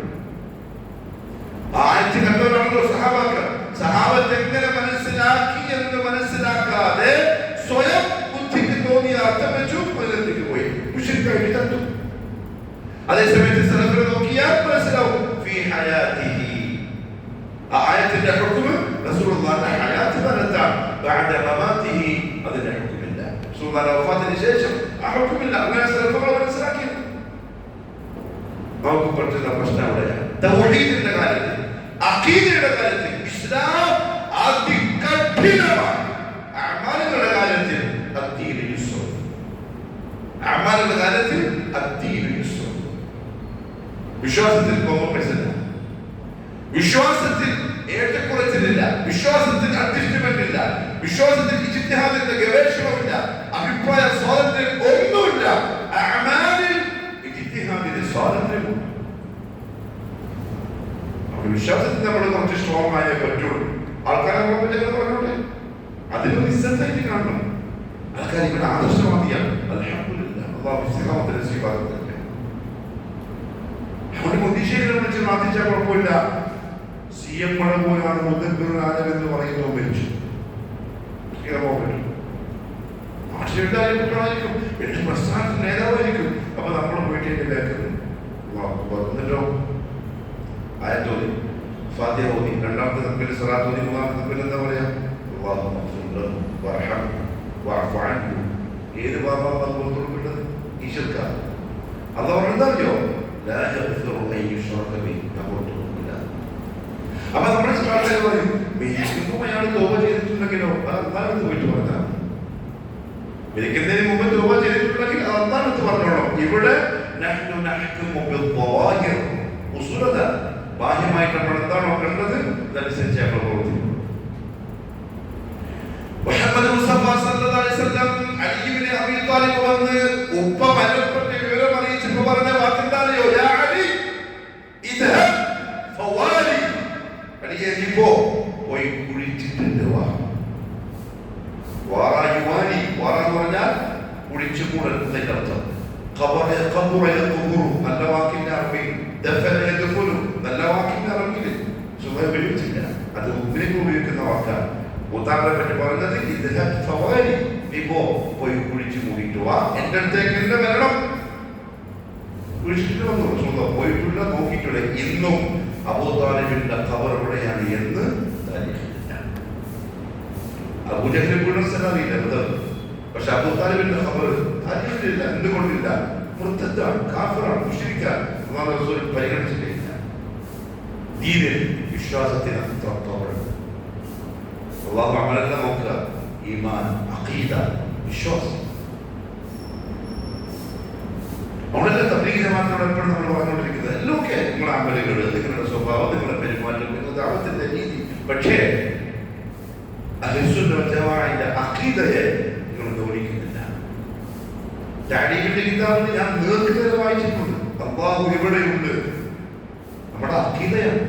ആയത്ത് കണ്ടവരാണല്ലോ സഹാബാക്കൾ. സഹാബത്ത് എങ്ങനെ മനസ്സിലാക്കി എന്ന് മനസ്സിലാക്കാതെ സ്വയം ബുദ്ധിക്ക് തോന്നിയ അർത്ഥം വെച്ചു മദീനത്തേക്ക് പോയി, മുശ്രിക്കായി കണ്ടു. അതേസമയത്ത് സലഫിനെ നോക്കിയാൽ മനസ്സിലാവും ഫീ ഹയാതിഹി, ആ ആയത്തിന്റെ ഹുക്മ് റസൂലുള്ളാഹിന്റെ ഹയാത്തിലാണ്, ബഅദ മമാതിഹി അതിന്റെ ഹുക്മില്ല. റസൂലുള്ളാഹിന്റെ വഫാത്തിന് ശേഷം ആ ഹുക്മില്ല. അങ്ങനെ സലഫുകൾ മനസ്സിലാക്കി. നമുക്ക് പറ്റുന്ന പ്രശ്നം അവിടെയാണ്. തൗഹീദിന്റെ കാര്യത്തിൽ, അഖീദയുടെ കാര്യത്തിൽ ഇസ്ലാം അതികഠിനമാണ്. അഅമാലുകളുടെ കാര്യത്തിൽ അദ്ദീനു യുസ്ർ, അഅമാലുകളുടെ കാര്യത്തിൽ അദ്ദീനു യുസ്ർ. വിശ്വാസത്തിൽ കോംപ്രമൈസ് ഇല്ല, വിശ്വാസത്തിൽ ഏറ്റക്കുറച്ചിലില്ല, വിശ്വാസത്തിൽ അഡ്ജസ്റ്റ്മെന്റ് ഇല്ല, വിശ്വാസത്തിൽ ഇജ്തിഹാദിന്റെ ഗവേഷണമില്ല, അഭിപ്രായ സ്വാതന്ത്ര്യം ഒന്നുമില്ല. അഅമാലിൽ ഇജ്തിഹാദിന്റെ സ്വാതന്ത്ര്യമുണ്ട്. വിശ്വാസത്തിൽ നമ്മൾ കുറച്ച് സ്ട്രോങ് ആയേ പറ്റുള്ളൂ. ആൾക്കാരെ പറഞ്ഞോട്ടെ, അതിന് നിസ്സംശയം കാണണം. ആൾക്കാർ ഇവിടെ ആദർശവാദിയാണ്. അൽഹംദുലില്ലാഹ്, അല്ലാഹു ഇസ്തിഖാമത്ത് നസീബാക്കട്ടെ. അവിടെ മുദ്ദിശേഖരനെ വിളിച്ച് മാറ്റിച്ചാൽ കുഴപ്പമില്ല. CM മഴ പോലാണ് മുദ്ദബ്ബിറുൽ എന്ന് പറയുന്നു, മരിച്ചു. ആശയുണ്ടായിരിക്കും, എന്റെ പ്രസ്ഥാനത്തിന്റെ നേതാവായിരിക്കും. അപ്പൊ നമ്മൾ പോയിട്ട് എന്റെ ബാക്കിൽ എന്നിട്ടോ ആയത്തോതി ഫാത്തിഹ ഓതി, രണ്ടാമത്തെ തക്ബീർ സ്വലാത്ത് ഓതി, മൂന്നാമത്തെ തക്ബീർ എന്താ പറയാ? അല്ലാഹുമ്മ ഗ്ഫിർ ലഹു വർഹംഹു വഅഫു അൻഹു. ഏത് പാപമാണ് പുറത്തുകൊടുക്കേണ്ടത്? ഈ ശിർക്ക. അല്ലാഹു പറഞ്ഞോ ലാ യഗ്ഫിറു അൻ യുശ്റക ബിഹി, പുറത്തു കൊടുക്കില്ല. അപ്പൊ നമ്മുടെ സ്ട്രാറ്റജി പറയും, മരിക്കുമ്പോൾ അയാൾ തൗബ ചെയ്തിട്ടുണ്ടെങ്കിലോ അത് അല്ലാഹുവിനടുത്ത് പോയിട്ട് പറഞ്ഞാൽ, മരിക്കുന്നതിന് മുമ്പ് തൗബ ചെയ്തിട്ടുണ്ടെങ്കിൽ അത് അല്ലാഹുവിനടുത്ത് പറഞ്ഞോളാം. ഇവിടെ നഹ്നു നഹ്കുമു ബിദ്ദവാഹിർ, ഉസൂലത ബാഹ്യമായിട്ട് നമ്മൾ എന്താണോ കണ്ടത് അതനുസരിച്ച് നമ്മൾ പ്രവർത്തിക്കും. മുഹമ്മദ് മുസ്തഫ സല്ലല്ലാഹു അലൈഹി വസല്ലം അലി ഇബ്നു അബീ ത്വാലിബ് വന്ന് ഉപ്പ മരണപ്പെട്ട വിവരം അറിയിച്ചപ്പോൾ പറഞ്ഞ വാക്കെന്താണെന്നോ? യാ അലി ഇദ്ഹബ് ഫവാലി, അലിയെ നീ പോയി കുളിച്ചിട്ടുണ്ട് വാ. വാറായുവാലി, വാറ എന്ന് പറഞ്ഞാൽ കുളിച്ചു കൂടൽ അർത്ഥം. നല്ല വാക്കിന്റെ അറബി, നല്ല വാക്കിന്റെ അറബിയിൽ ഉപയോഗിച്ചില്ല. അത് ഉമ്മിലേക്ക് ഉപയോഗിക്കുന്ന വാക്കാണ്. മൂത്താറിനെ പറ്റി പറയുന്നത് ഇദ്ഹബ് ഫവാലി, നീ പോയി കുളിച്ചു മൂടിയിട്ട് വാ, എന്റെ അടുത്തേക്ക് എന്നെ വരണം. കുളിച്ചിട്ട് വന്നു, പോയിട്ടില്ല, നോക്കിയിട്ടില്ല. ഇന്നും അബൂ താലിബിന്റെ ഖബർ എവിടെയാണ് എന്ന് താരീഖിലില്ല. അബൂജഹൽ അറിയില്ല, പക്ഷെ അബൂ താലിബിന്റെ ഖബർ താരീഖിലില്ല. എന്തുകൊണ്ടില്ല? മുർത്തദ്ദാണ്, കാഫിറാണ്, മുശ്രിക്കാണ്. അല്ലാഹു റസൂൽ പരിഗണിച്ചിട്ടില്ല. ദീനിൽ വിശ്വാസത്തിന് അത്രത്തോളം അല്ലാഹു അമലല്ല നോക്കുക. ഈമാൻ, അഖീദ, വിശ്വാസം. അവളെല്ലാം തബ്ലീഗ് ജമാഅത്തിനോട് എപ്പോഴും നമ്മൾ പറഞ്ഞുകൊണ്ടിരിക്കുന്നത് എല്ലാം ഓക്കെ, നിങ്ങളുടെ അമലുകൾ, നിങ്ങളുടെ സ്വഭാവം, നിങ്ങളുടെ പെരുമാറ്റം, നിങ്ങളുടെ ദഅവത്തിന്റെ രീതി. പക്ഷേ അഹ്ലുസുന്ന വൽ ജമാഅത്തിന്റെ അഖീദയെ നിങ്ങൾ ഗൗനിക്കുന്നില്ല. തഅലീമിന്റെ കിതാബിൽ ഞാൻ നേർക്കുനേരെ വായിച്ചിട്ടുണ്ട്. അല്ലാഹു എവിടെയുണ്ട്? നമ്മുടെ അഖീദയാണ്.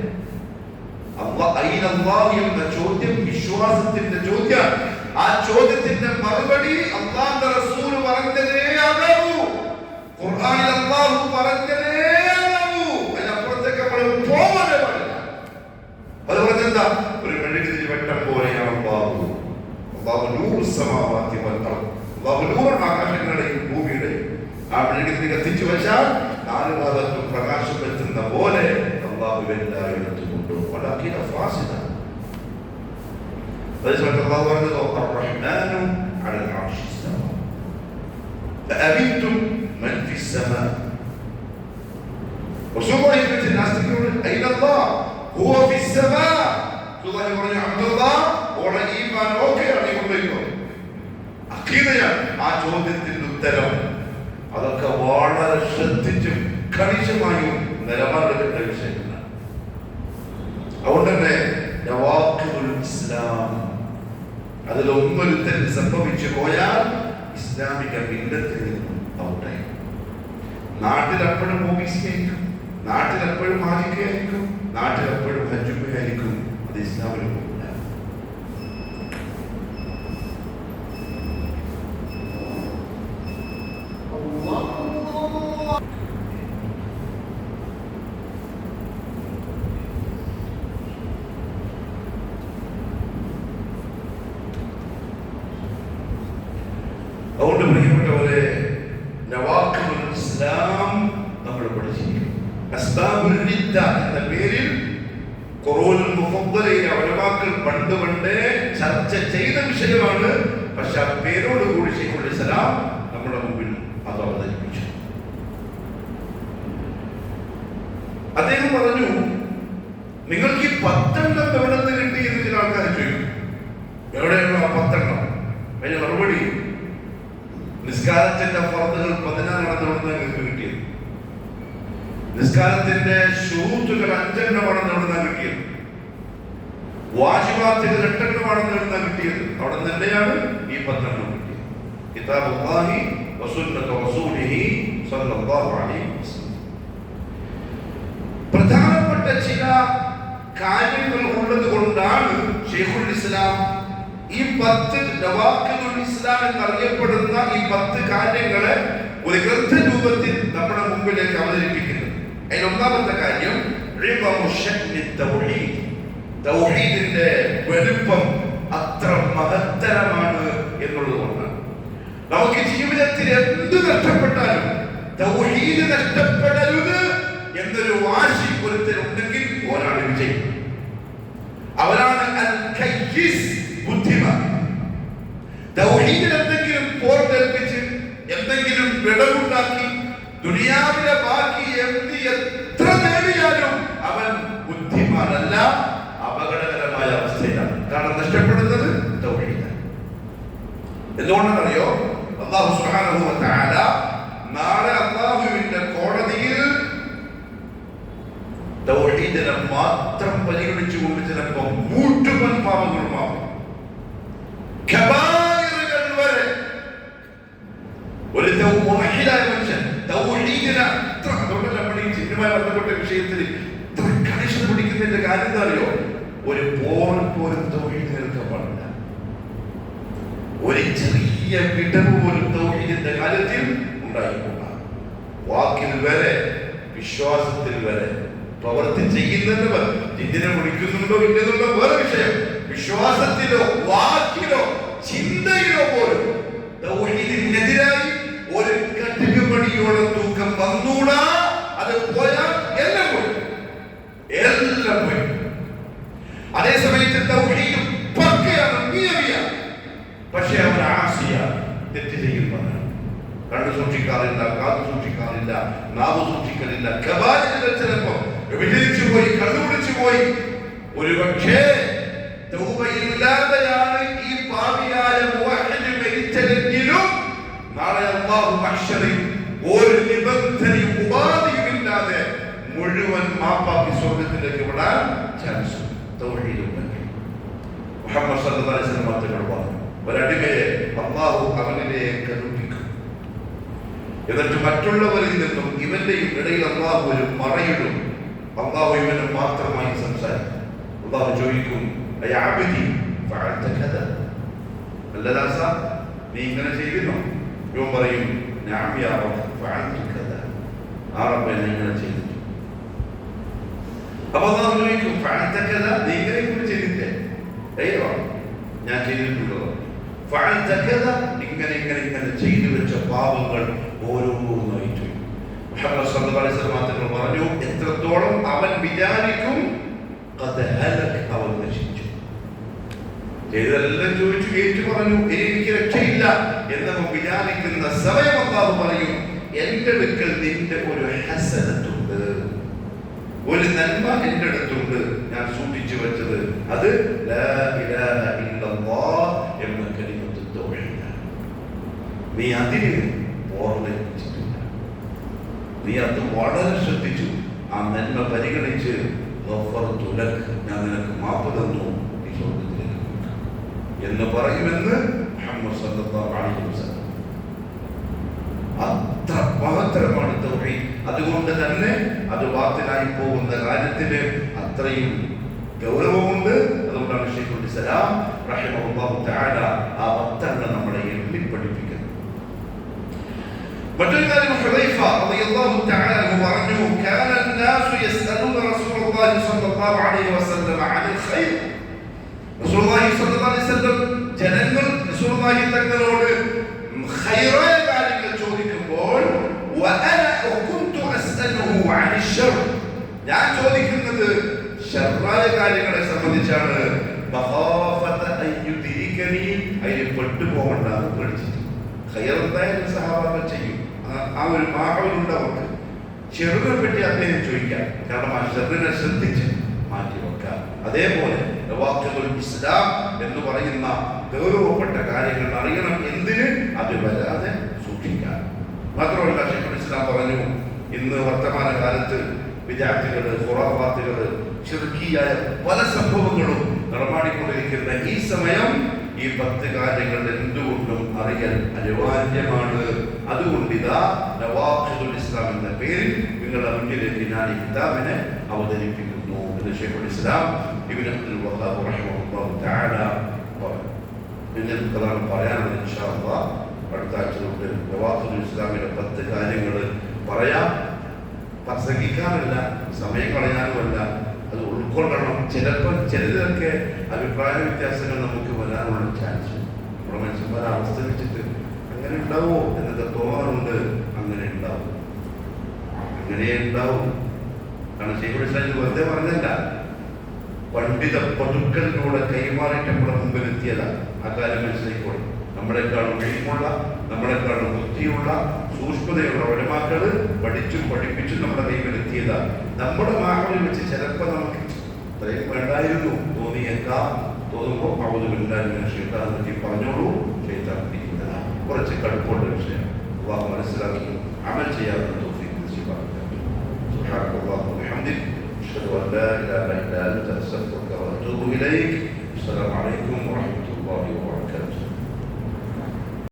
അല്ലാഹു എന്ന ചോദ്യം വിശ്വാസത്തിന്റെ ചോദ്യം. ആ ചോദ്യത്തിന്റെ മറുപടി അല്ലാഹുവിന്റെ റസൂൽ പറഞ്ഞതേ ആകാവൂ, ഖുർആനിൽ അല്ലാഹു പറഞ്ഞതേ ആകാവൂ. അതിനപ്പുറത്തേക്ക് നമ്മൾ പോകാനേ പാടില്ല. അത് പറഞ്ഞെന്താ? ഒരു മെഴുകുതിരി വെട്ടം പോലെയാണ് അല്ലാഹു. അല്ലാഹു നൂറു സമാവാതി വൽ അർദ്. അല്ലാഹു നൂറാണ് ആകാശങ്ങളുടെയും ഭൂമിയുടെയും. ആ മെഴുകുതിരി കത്തിച്ചു വെച്ചാൽ നാല് ഭാഗത്തും പ്രകാശം എത്തുന്ന പോലെ അല്ലാഹു എല്ലായിടത്തും ഉണ്ട്. വലാകിന ഫാസിദ. അല്ലാഹു പറഞ്ഞത് അർ-റഹ്മാനു അലൽ അർശി ഇസ്തവ അഅമിൻതും മൻ ഫിസ് സമാ. റസൂലുള്ളാഹി സ്വല്ലല്ലാഹു അലൈഹി വസല്ലം അയ്ന അല്ലാഹ് ഹുവ ഫിസ് സമാ. റസൂലുള്ളാഹി പറഞ്ഞു അബ്ദുല്ലാഹ് ഓളെ ഈമാൻ ഓക്കെയാണ്, നീ കൊണ്ടുപോയിക്കോ. അഖീദയാണ് ആ ചോദ്യത്തിന്റെ ഉത്തരം. അതൊക്കെ വളരെ ശ്രദ്ധിച്ചും കണിശമായും നിലപാടെടുക്കേണ്ട വിഷയങ്ങളാണ്. അതുകൊണ്ട് തന്നെ നവാഖിദുൽ ഇസ്ലാം അതിലൊന്നൊരു തെറ്റ് സംഭവിച്ചു പോയാൽ ഇസ്ലാമിക മില്ലത്തിൽ നിന്നും ഔട്ടായി. നാട്ടിലെപ്പോഴും ഓഫീസിയായിരിക്കും, നാട്ടിലെപ്പോഴും മാജിക്കയായിരിക്കും, നാട്ടിലെപ്പോഴും ഹജ്ജുമയായിരിക്കും. അത് ഇസ്ലാമിൽ പോകില്ല. അതുകൊണ്ട് പ്രിയപ്പെട്ടവരെ, നവാഖിദുൽ ഇസ്ലാം നമ്മൾ പഠിച്ചിരിക്കും. അസ്ബാബുൽ റിദ്ദ എന്ന പേരിൽ ഖുറൂനുൽ മുഫദ്ദലയിലെ ഉലമാക്കൾ പണ്ടേ ചർച്ച ചെയ്ത വിഷയമാണ്. പക്ഷെ ആ പേരോട് കൂടി ശൈഖുൽ ഇസ്ലാം നമ്മുടെ മുമ്പിൽ അത് അവതരിപ്പിച്ചു. അദ്ദേഹം പറഞ്ഞു, നിങ്ങൾക്ക് ഈ 10 എവിടെ നിന്ന് കിട്ടി എന്ന് ചില ആൾക്കാർ ചോദിക്കും. എവിടെയുള്ള ആ 10? അതിന് മറുപടി, നിസ്കാരത്തിന്റെ ഫർദുകൾ 16 നിങ്ങൾക്ക് കിട്ടിയത്, നിസ്കാരത്തിന്റെ ശുറൂത്തുകൾ 5 കിട്ടിയത്, വാജിബാത്തുകൾ 8 കിട്ടിയത്. അവിടെ നിന്നെയാണ് ഈ 10 കിട്ടിയത്. കിതാബുല്ലാഹി വസുന്നത്തു റസൂലിഹി സ്വല്ലല്ലാഹു അലൈഹി വസല്ലം. പ്രധാനപ്പെട്ട ചില കാര്യങ്ങൾ ഉള്ളത് കൊണ്ടാണ് ശൈഖുൽ ഇസ്ലാം ഈ 10 നവാഖിദുൽ ഇസ്ലാം എന്നറിയപ്പെടുന്ന ഈ 10 കാര്യങ്ങളെ ഒരു ഗ്രന്ഥ രൂപത്തിൽ നമ്മുടെ മുമ്പിലേക്ക് അവതരിപ്പിക്കുന്നത്. അതിൽ ഒന്നാമത്തെ കാര്യം തൗഹീദിന്റെ വലുപ്പം അത്ര മഹത്തരമാണ് എന്നുള്ളത് കൊണ്ടാണ്. നമുക്ക് ജീവിതത്തിൽ എന്ത് നഷ്ടപ്പെട്ടാലും തൗഹീദ് നഷ്ടപ്പെടരുത് എന്നൊരു വാശി ഒരുത്തരുണ്ടെങ്കിൽ ഒരാൾ വിജയിക്കും. അവരാണ് അൽ കയ്യിസ്, ബുദ്ധിമാൻ. തൗഹീദിൽ എന്തെങ്കിലും പോർട്ടേൽപ്പിച്ച് എന്തെങ്കിലും വിടവുണ്ടാക്കി ദുനിയാവിലെ ബാക്കി എത്ര നേടിയാലും അവൻ ബുദ്ധിമാനല്ല, അപകടകരമായ അവസ്ഥയിലാണ്. കാരണം നഷ്ടപ്പെടുന്നത് തൗഹീദാണ്. എന്തുകൊണ്ടെന്നറിയോ? അല്ലാഹു സുബ്ഹാനഹു വ തആല നാളെ അല്ലാഹുവിന്റെ കോടതിയിൽ തൗഹീദിനെ മാത്രം പരിഗണിച്ചുകൊണ്ട് ചിലപ്പോൾ മുഴുവൻ പാപങ്ങളുമാവും, കബായിറുകൾ വരെ. ഒരു മുവഹിദായ മനുഷ്യൻ തൗഹീദിനെ അത്ര, അതുകൊണ്ടല്ല നമ്മൾ ഈ ചിഹ്നമായി ബന്ധപ്പെട്ട വിഷയത്തിൽ ഇത്ര കണിശത പിടിക്കുന്നതിന്റെ കാര്യം എന്താ അറിയോ? ഒരു പോലും തൗഹീദ് നിൽക്കാൻ പാടില്ല. ഒരു ചെറിയ വിടവ് പോലും തൗഹീദിന്റെ കാര്യത്തിൽ ഉണ്ടായിക്കൂടാ. വാക്കിൽ വരെ, വിശ്വാസത്തിൽ വരെ, പ്രവൃത്തി ചെയ്യുന്നതിന് ഇതിനെ വിളിക്കുന്നുണ്ടോ ഇല്ലെന്നുള്ള വേറെ വിഷയം. വിശ്വാസത്തിലോ വാക്കിലോ ചിന്തയിലോ പോലും തൗഹീദിനെതിരായി ഒരു കട്ടികപ്പണിയോടെ തൂക്കം വന്നൂടാ. അത് പോയാൽ എല്ലാം പോയി, എല്ലാം പോയി. അതേസമയത്ത് തൗഹീദ് പക്കയാണ്, നിയമിയാണ്. പക്ഷെ അവൻ ആസിയ, തെറ്റ് ചെയ്യുന്നവനാണ്. കണ്ണു സൂക്ഷിക്കാറില്ല, കാത് സൂക്ഷിക്കാറില്ല, നാവ് സൂക്ഷിക്കലില്ല. കബായിലുകൾ ചിലപ്പോ വ്യഭിചരിച്ചു പോയി, കണ്ടുപിടിച്ചു പോയി. ഒരു പക്ഷേ തൗബയില്ലാതെയാണ് ഈ പാപിയായ മുവഹ്ഹിദ് മരിച്ചതെങ്കിലും നാളെ അല്ലാഹു മഹ്ശറിൽ ഒരു നിബന്ധനയും ഉപാധിയുമില്ലാതെ മുഴുവൻ മാപ്പാക്കി സ്വർഗത്തിലേക്ക് വിടാൻ ചാൻസ്. തൗഹീദ് ഉണ്ടെങ്കിൽ മുഹമ്മദ് സല്ലല്ലാഹു അലൈഹി വസല്ലം തങ്ങൾ പറഞ്ഞു, ഒരടിമയെ അല്ലാഹു അവനിലേക്ക് അടുപ്പിക്കും, എന്നിട്ട് മറ്റുള്ളവരിൽ നിന്നും ഇവന്റെയും ഇടയിൽ അല്ലാഹു ഒരു മറയിടും. അല്ലാഹു ഇവന് മാത്രമായി സംസാരിക്കും. അല്ലാഹു ചോദിക്കും, അയ അബ്ദി ഫഅൽത കദ, അല്ലദാസ നീ ഇങ്ങനെ ചെയ്തിരുന്നോ? ഇവൻ പറയും, നഅം യാ റബ്ബ് ഫഅൽതു കദ, ആ റബ്ബേ ഞാൻ ഇങ്ങനെ ചെയ്തിട്ടുണ്ട്. അപ്പോൾ അല്ലാഹു ചോദിക്കും, ഫഅൽത കദ, നീ ഇങ്ങനെ ചെയ്തില്ലേ? അയ്യോ ഞാൻ ചെയ്തിട്ടുണ്ടോ? ഫഅൽത കദ, ഇങ്ങനെ ഇങ്ങനെ ഇങ്ങനെ ചെയ്തു വെച്ച പാപങ്ങൾ ഓരോന്നായിട്ട് മുഹമ്മദ് സല്ലല്ലാഹു അലൈഹി വസല്ലം തങ്ങൾ പറഞ്ഞു, എത്രത്തോളം അവൻ വിചാരിക്കും ഖദ് ഹലക, അവൻ നശിച്ചു. ചെയ്തെല്ലാം ചോദിച്ചു ഏറ്റു പറഞ്ഞു, എനിക്ക് രക്ഷയില്ല എന്നവൻ വിചാരിക്കുന്ന സമയം അല്ലാഹു പറയും, എന്റെ അടുക്കൽ നിന്റെ ഒരു ഹസനത്തുണ്ട്, ഒരു നന്മ എന്റെ അടുത്തുണ്ട്, ഞാൻ സൂക്ഷിച്ചു വെച്ചത്. അത് ലാ ഇലാഹ ഇല്ലല്ലാഹ് എന്ന കലിമത്ത് തൗഹീദാണ്. നീ അതിന് ഓർമ്മിച്ചിട്ടില്ല, നീ അത് വളരെ ശ്രദ്ധിച്ചു. ആ നന്മ പരിഗണിച്ച് ഗഫർതു ലക്, ഞാൻ നിനക്ക് മാപ്പ് തന്നു, നീ സ്വർഗ്ഗത്തിലേക്ക് എന്ന് പറയുമെന്ന് മുഹമ്മദ് സല്ലല്ലാഹു അലൈഹി വസല്ലം. അത്ര മഹത്തരമാണ് തൗഹീദ്. അതുകൊണ്ട് തന്നെ അത് ബാത്തിലായി പോകുന്ന കാര്യത്തിന് അത്രയും ഗൗരവമുണ്ട്. അതുകൊണ്ടാണ് ശൈഖുൽ ഇസ്ലാം റഹിമഹുല്ലാഹു തആല ആ വക്തങ്ങൾ നമ്മളെ എണ്ണി പഠിപ്പിക്കുന്നത്. മറ്റൊരു കാര്യം ഹുദൈഫ റളിയല്ലാഹു തആല പറഞ്ഞു, കാന الناس يسألون رسول الله صلى الله عليه وسلم عن الخير. റസൂലുള്ളാഹി സ്വല്ലല്ലാഹു അലൈഹി വസല്ലം ജനങ്ങൾ റസൂലുള്ളാഹി തങ്ങളോട് ഖൈറായ കാര്യങ്ങൾ ചോദിക്കുമ്പോൾ വഅന കുൻതു അസ്അലുഹു അനി ശർ, ഞാൻ ചോദിക്കുന്നത് ശർറായ കാര്യങ്ങളെ സംബന്ധിച്ചാണ്. മഖാഫത അൻ യുദ്രികനി, അതിൽ പെട്ടുപോകണ്ടെന്ന് പേടിച്ചിട്ട്. ഖൈർ എന്തായാലും സഹാബാക്കൾ ചെയ്യും, ആ ഒരു മാഹൗലുണ്ട് അവർക്ക്. ഷെറിനെ പറ്റി അദ്ദേഹം ചോദിക്കാം, കാരണം ആ ഷെറിനെ ശ്രദ്ധിച്ച് മാറ്റി വെക്കാം. അതേപോലെ നവാഖിദുൽ ഇസ്ലാം എന്ന് പറയുന്ന ഗൗരവപ്പെട്ട കാര്യങ്ങൾ അറിയണം. എന്തിന്? അത് വരാതെ സൂക്ഷിക്കാൻ. മാത്രമല്ല ശൈഖുൽ ഇസ്ലാം പറഞ്ഞു, ഇന്ന് വർത്തമാന കാലത്ത് വിദ്യാർത്ഥികൾ, ഖുറാഫാത്തുകൾ, ശിർക്കിയായ പല സംഭവങ്ങളും നടമാടിക്കൊണ്ടിരിക്കുന്ന ഈ സമയം ഈ 10 കാര്യങ്ങൾ എന്തുകൊണ്ടും അറിയൽ അനിവാര്യമാണ്. അതുകൊണ്ട് ഇതാ നവാഖിദുൽ ഇസ്ലാം എന്ന പേരിൽ നിങ്ങളുടെ മുന്നിലേക്ക് ഞാൻ ഈ കിതാബിനെ അവതരിപ്പിക്കുന്നു എന്ന് ശൈഖുൽ ഇസ്ലാം ഇബ്നു അബ്ദുൽ വഹാബ് റഹിമഹുല്ലാഹു തആല പറഞ്ഞു. നിങ്ങൾക്കതാണ് പറയാനുള്ളത്. ഇൻഷാ അല്ലാഹ് അടുത്ത ആഴ്ച തൊട്ട് നവാഖിദുൽ ഇസ്ലാമിലെ 10 കാര്യങ്ങൾ പറയാം. പ്രസംഗിക്കാനല്ല, സമയം കളയാനുമല്ല, അത് ഉൾക്കൊള്ളണം. ചിലപ്പോൾ ചിലതൊക്കെ അഭിപ്രായ വ്യത്യാസങ്ങൾ നമുക്ക് വരാനുള്ള ചാൻസ്. നമ്മുടെ മനുഷ്യന്മാരെ അവസ്ഥ വെച്ചിട്ട് അങ്ങനെ ഉണ്ടാവോ എന്നൊക്കെ തോന്നാറുണ്ട്. അങ്ങനെ ഉണ്ടാവും, അങ്ങനെ ഉണ്ടാവും. കാരണം ശൈഖുൽ ഇസ്ലാം വെറുതെ പറഞ്ഞല്ല, പണ്ഡിത പതുക്കലിലൂടെ കൈമാറിയിട്ട് നമ്മുടെ മുമ്പിൽ എത്തിയതാണ്. ആ കാര്യം മനസ്സിലാക്കിക്കോളും. നമ്മളെക്കാളും കഴിവുള്ള, നമ്മളെക്കാളും ബുദ്ധിയുള്ള, സൂക്ഷ്മതയുള്ള ഒരമാക്കള് പഠിച്ചും പഠിപ്പിച്ചും നമ്മുടെ കൈകൾ എത്തിയതാണ്. നമ്മുടെ മാഹലിൽ വെച്ച് ചിലപ്പോൾ നമുക്ക് ഇത്രയും വേണ്ടായിരുന്നു തോന്നിയേക്കാം. തോന്നുമ്പോൾ ഷെയ്ത്താൻ പറഞ്ഞോളൂ, ഷെയ്ത്താൻ പിടിക്കുന്നതാണ്. കുറച്ച് കടുപ്പുള്ള വിഷയം അല്ലാഹു മനസ്സിലാക്കി അമൽ ചെയ്യാവുന്ന തൗഫീഖ് നസീബാക്കട്ടെ. സുബ്ഹാനല്ലാഹി വബിഹംദിഹി അഷ്ഹദു അൻ ലാ ഇലാഹ ഇല്ലാ അൻത അസ്തഗ്ഫിറുക വഅതൂബു ഇലൈക്. അസ്സലാമു അലൈക്കും വറഹ്മത്തുള്ളാഹി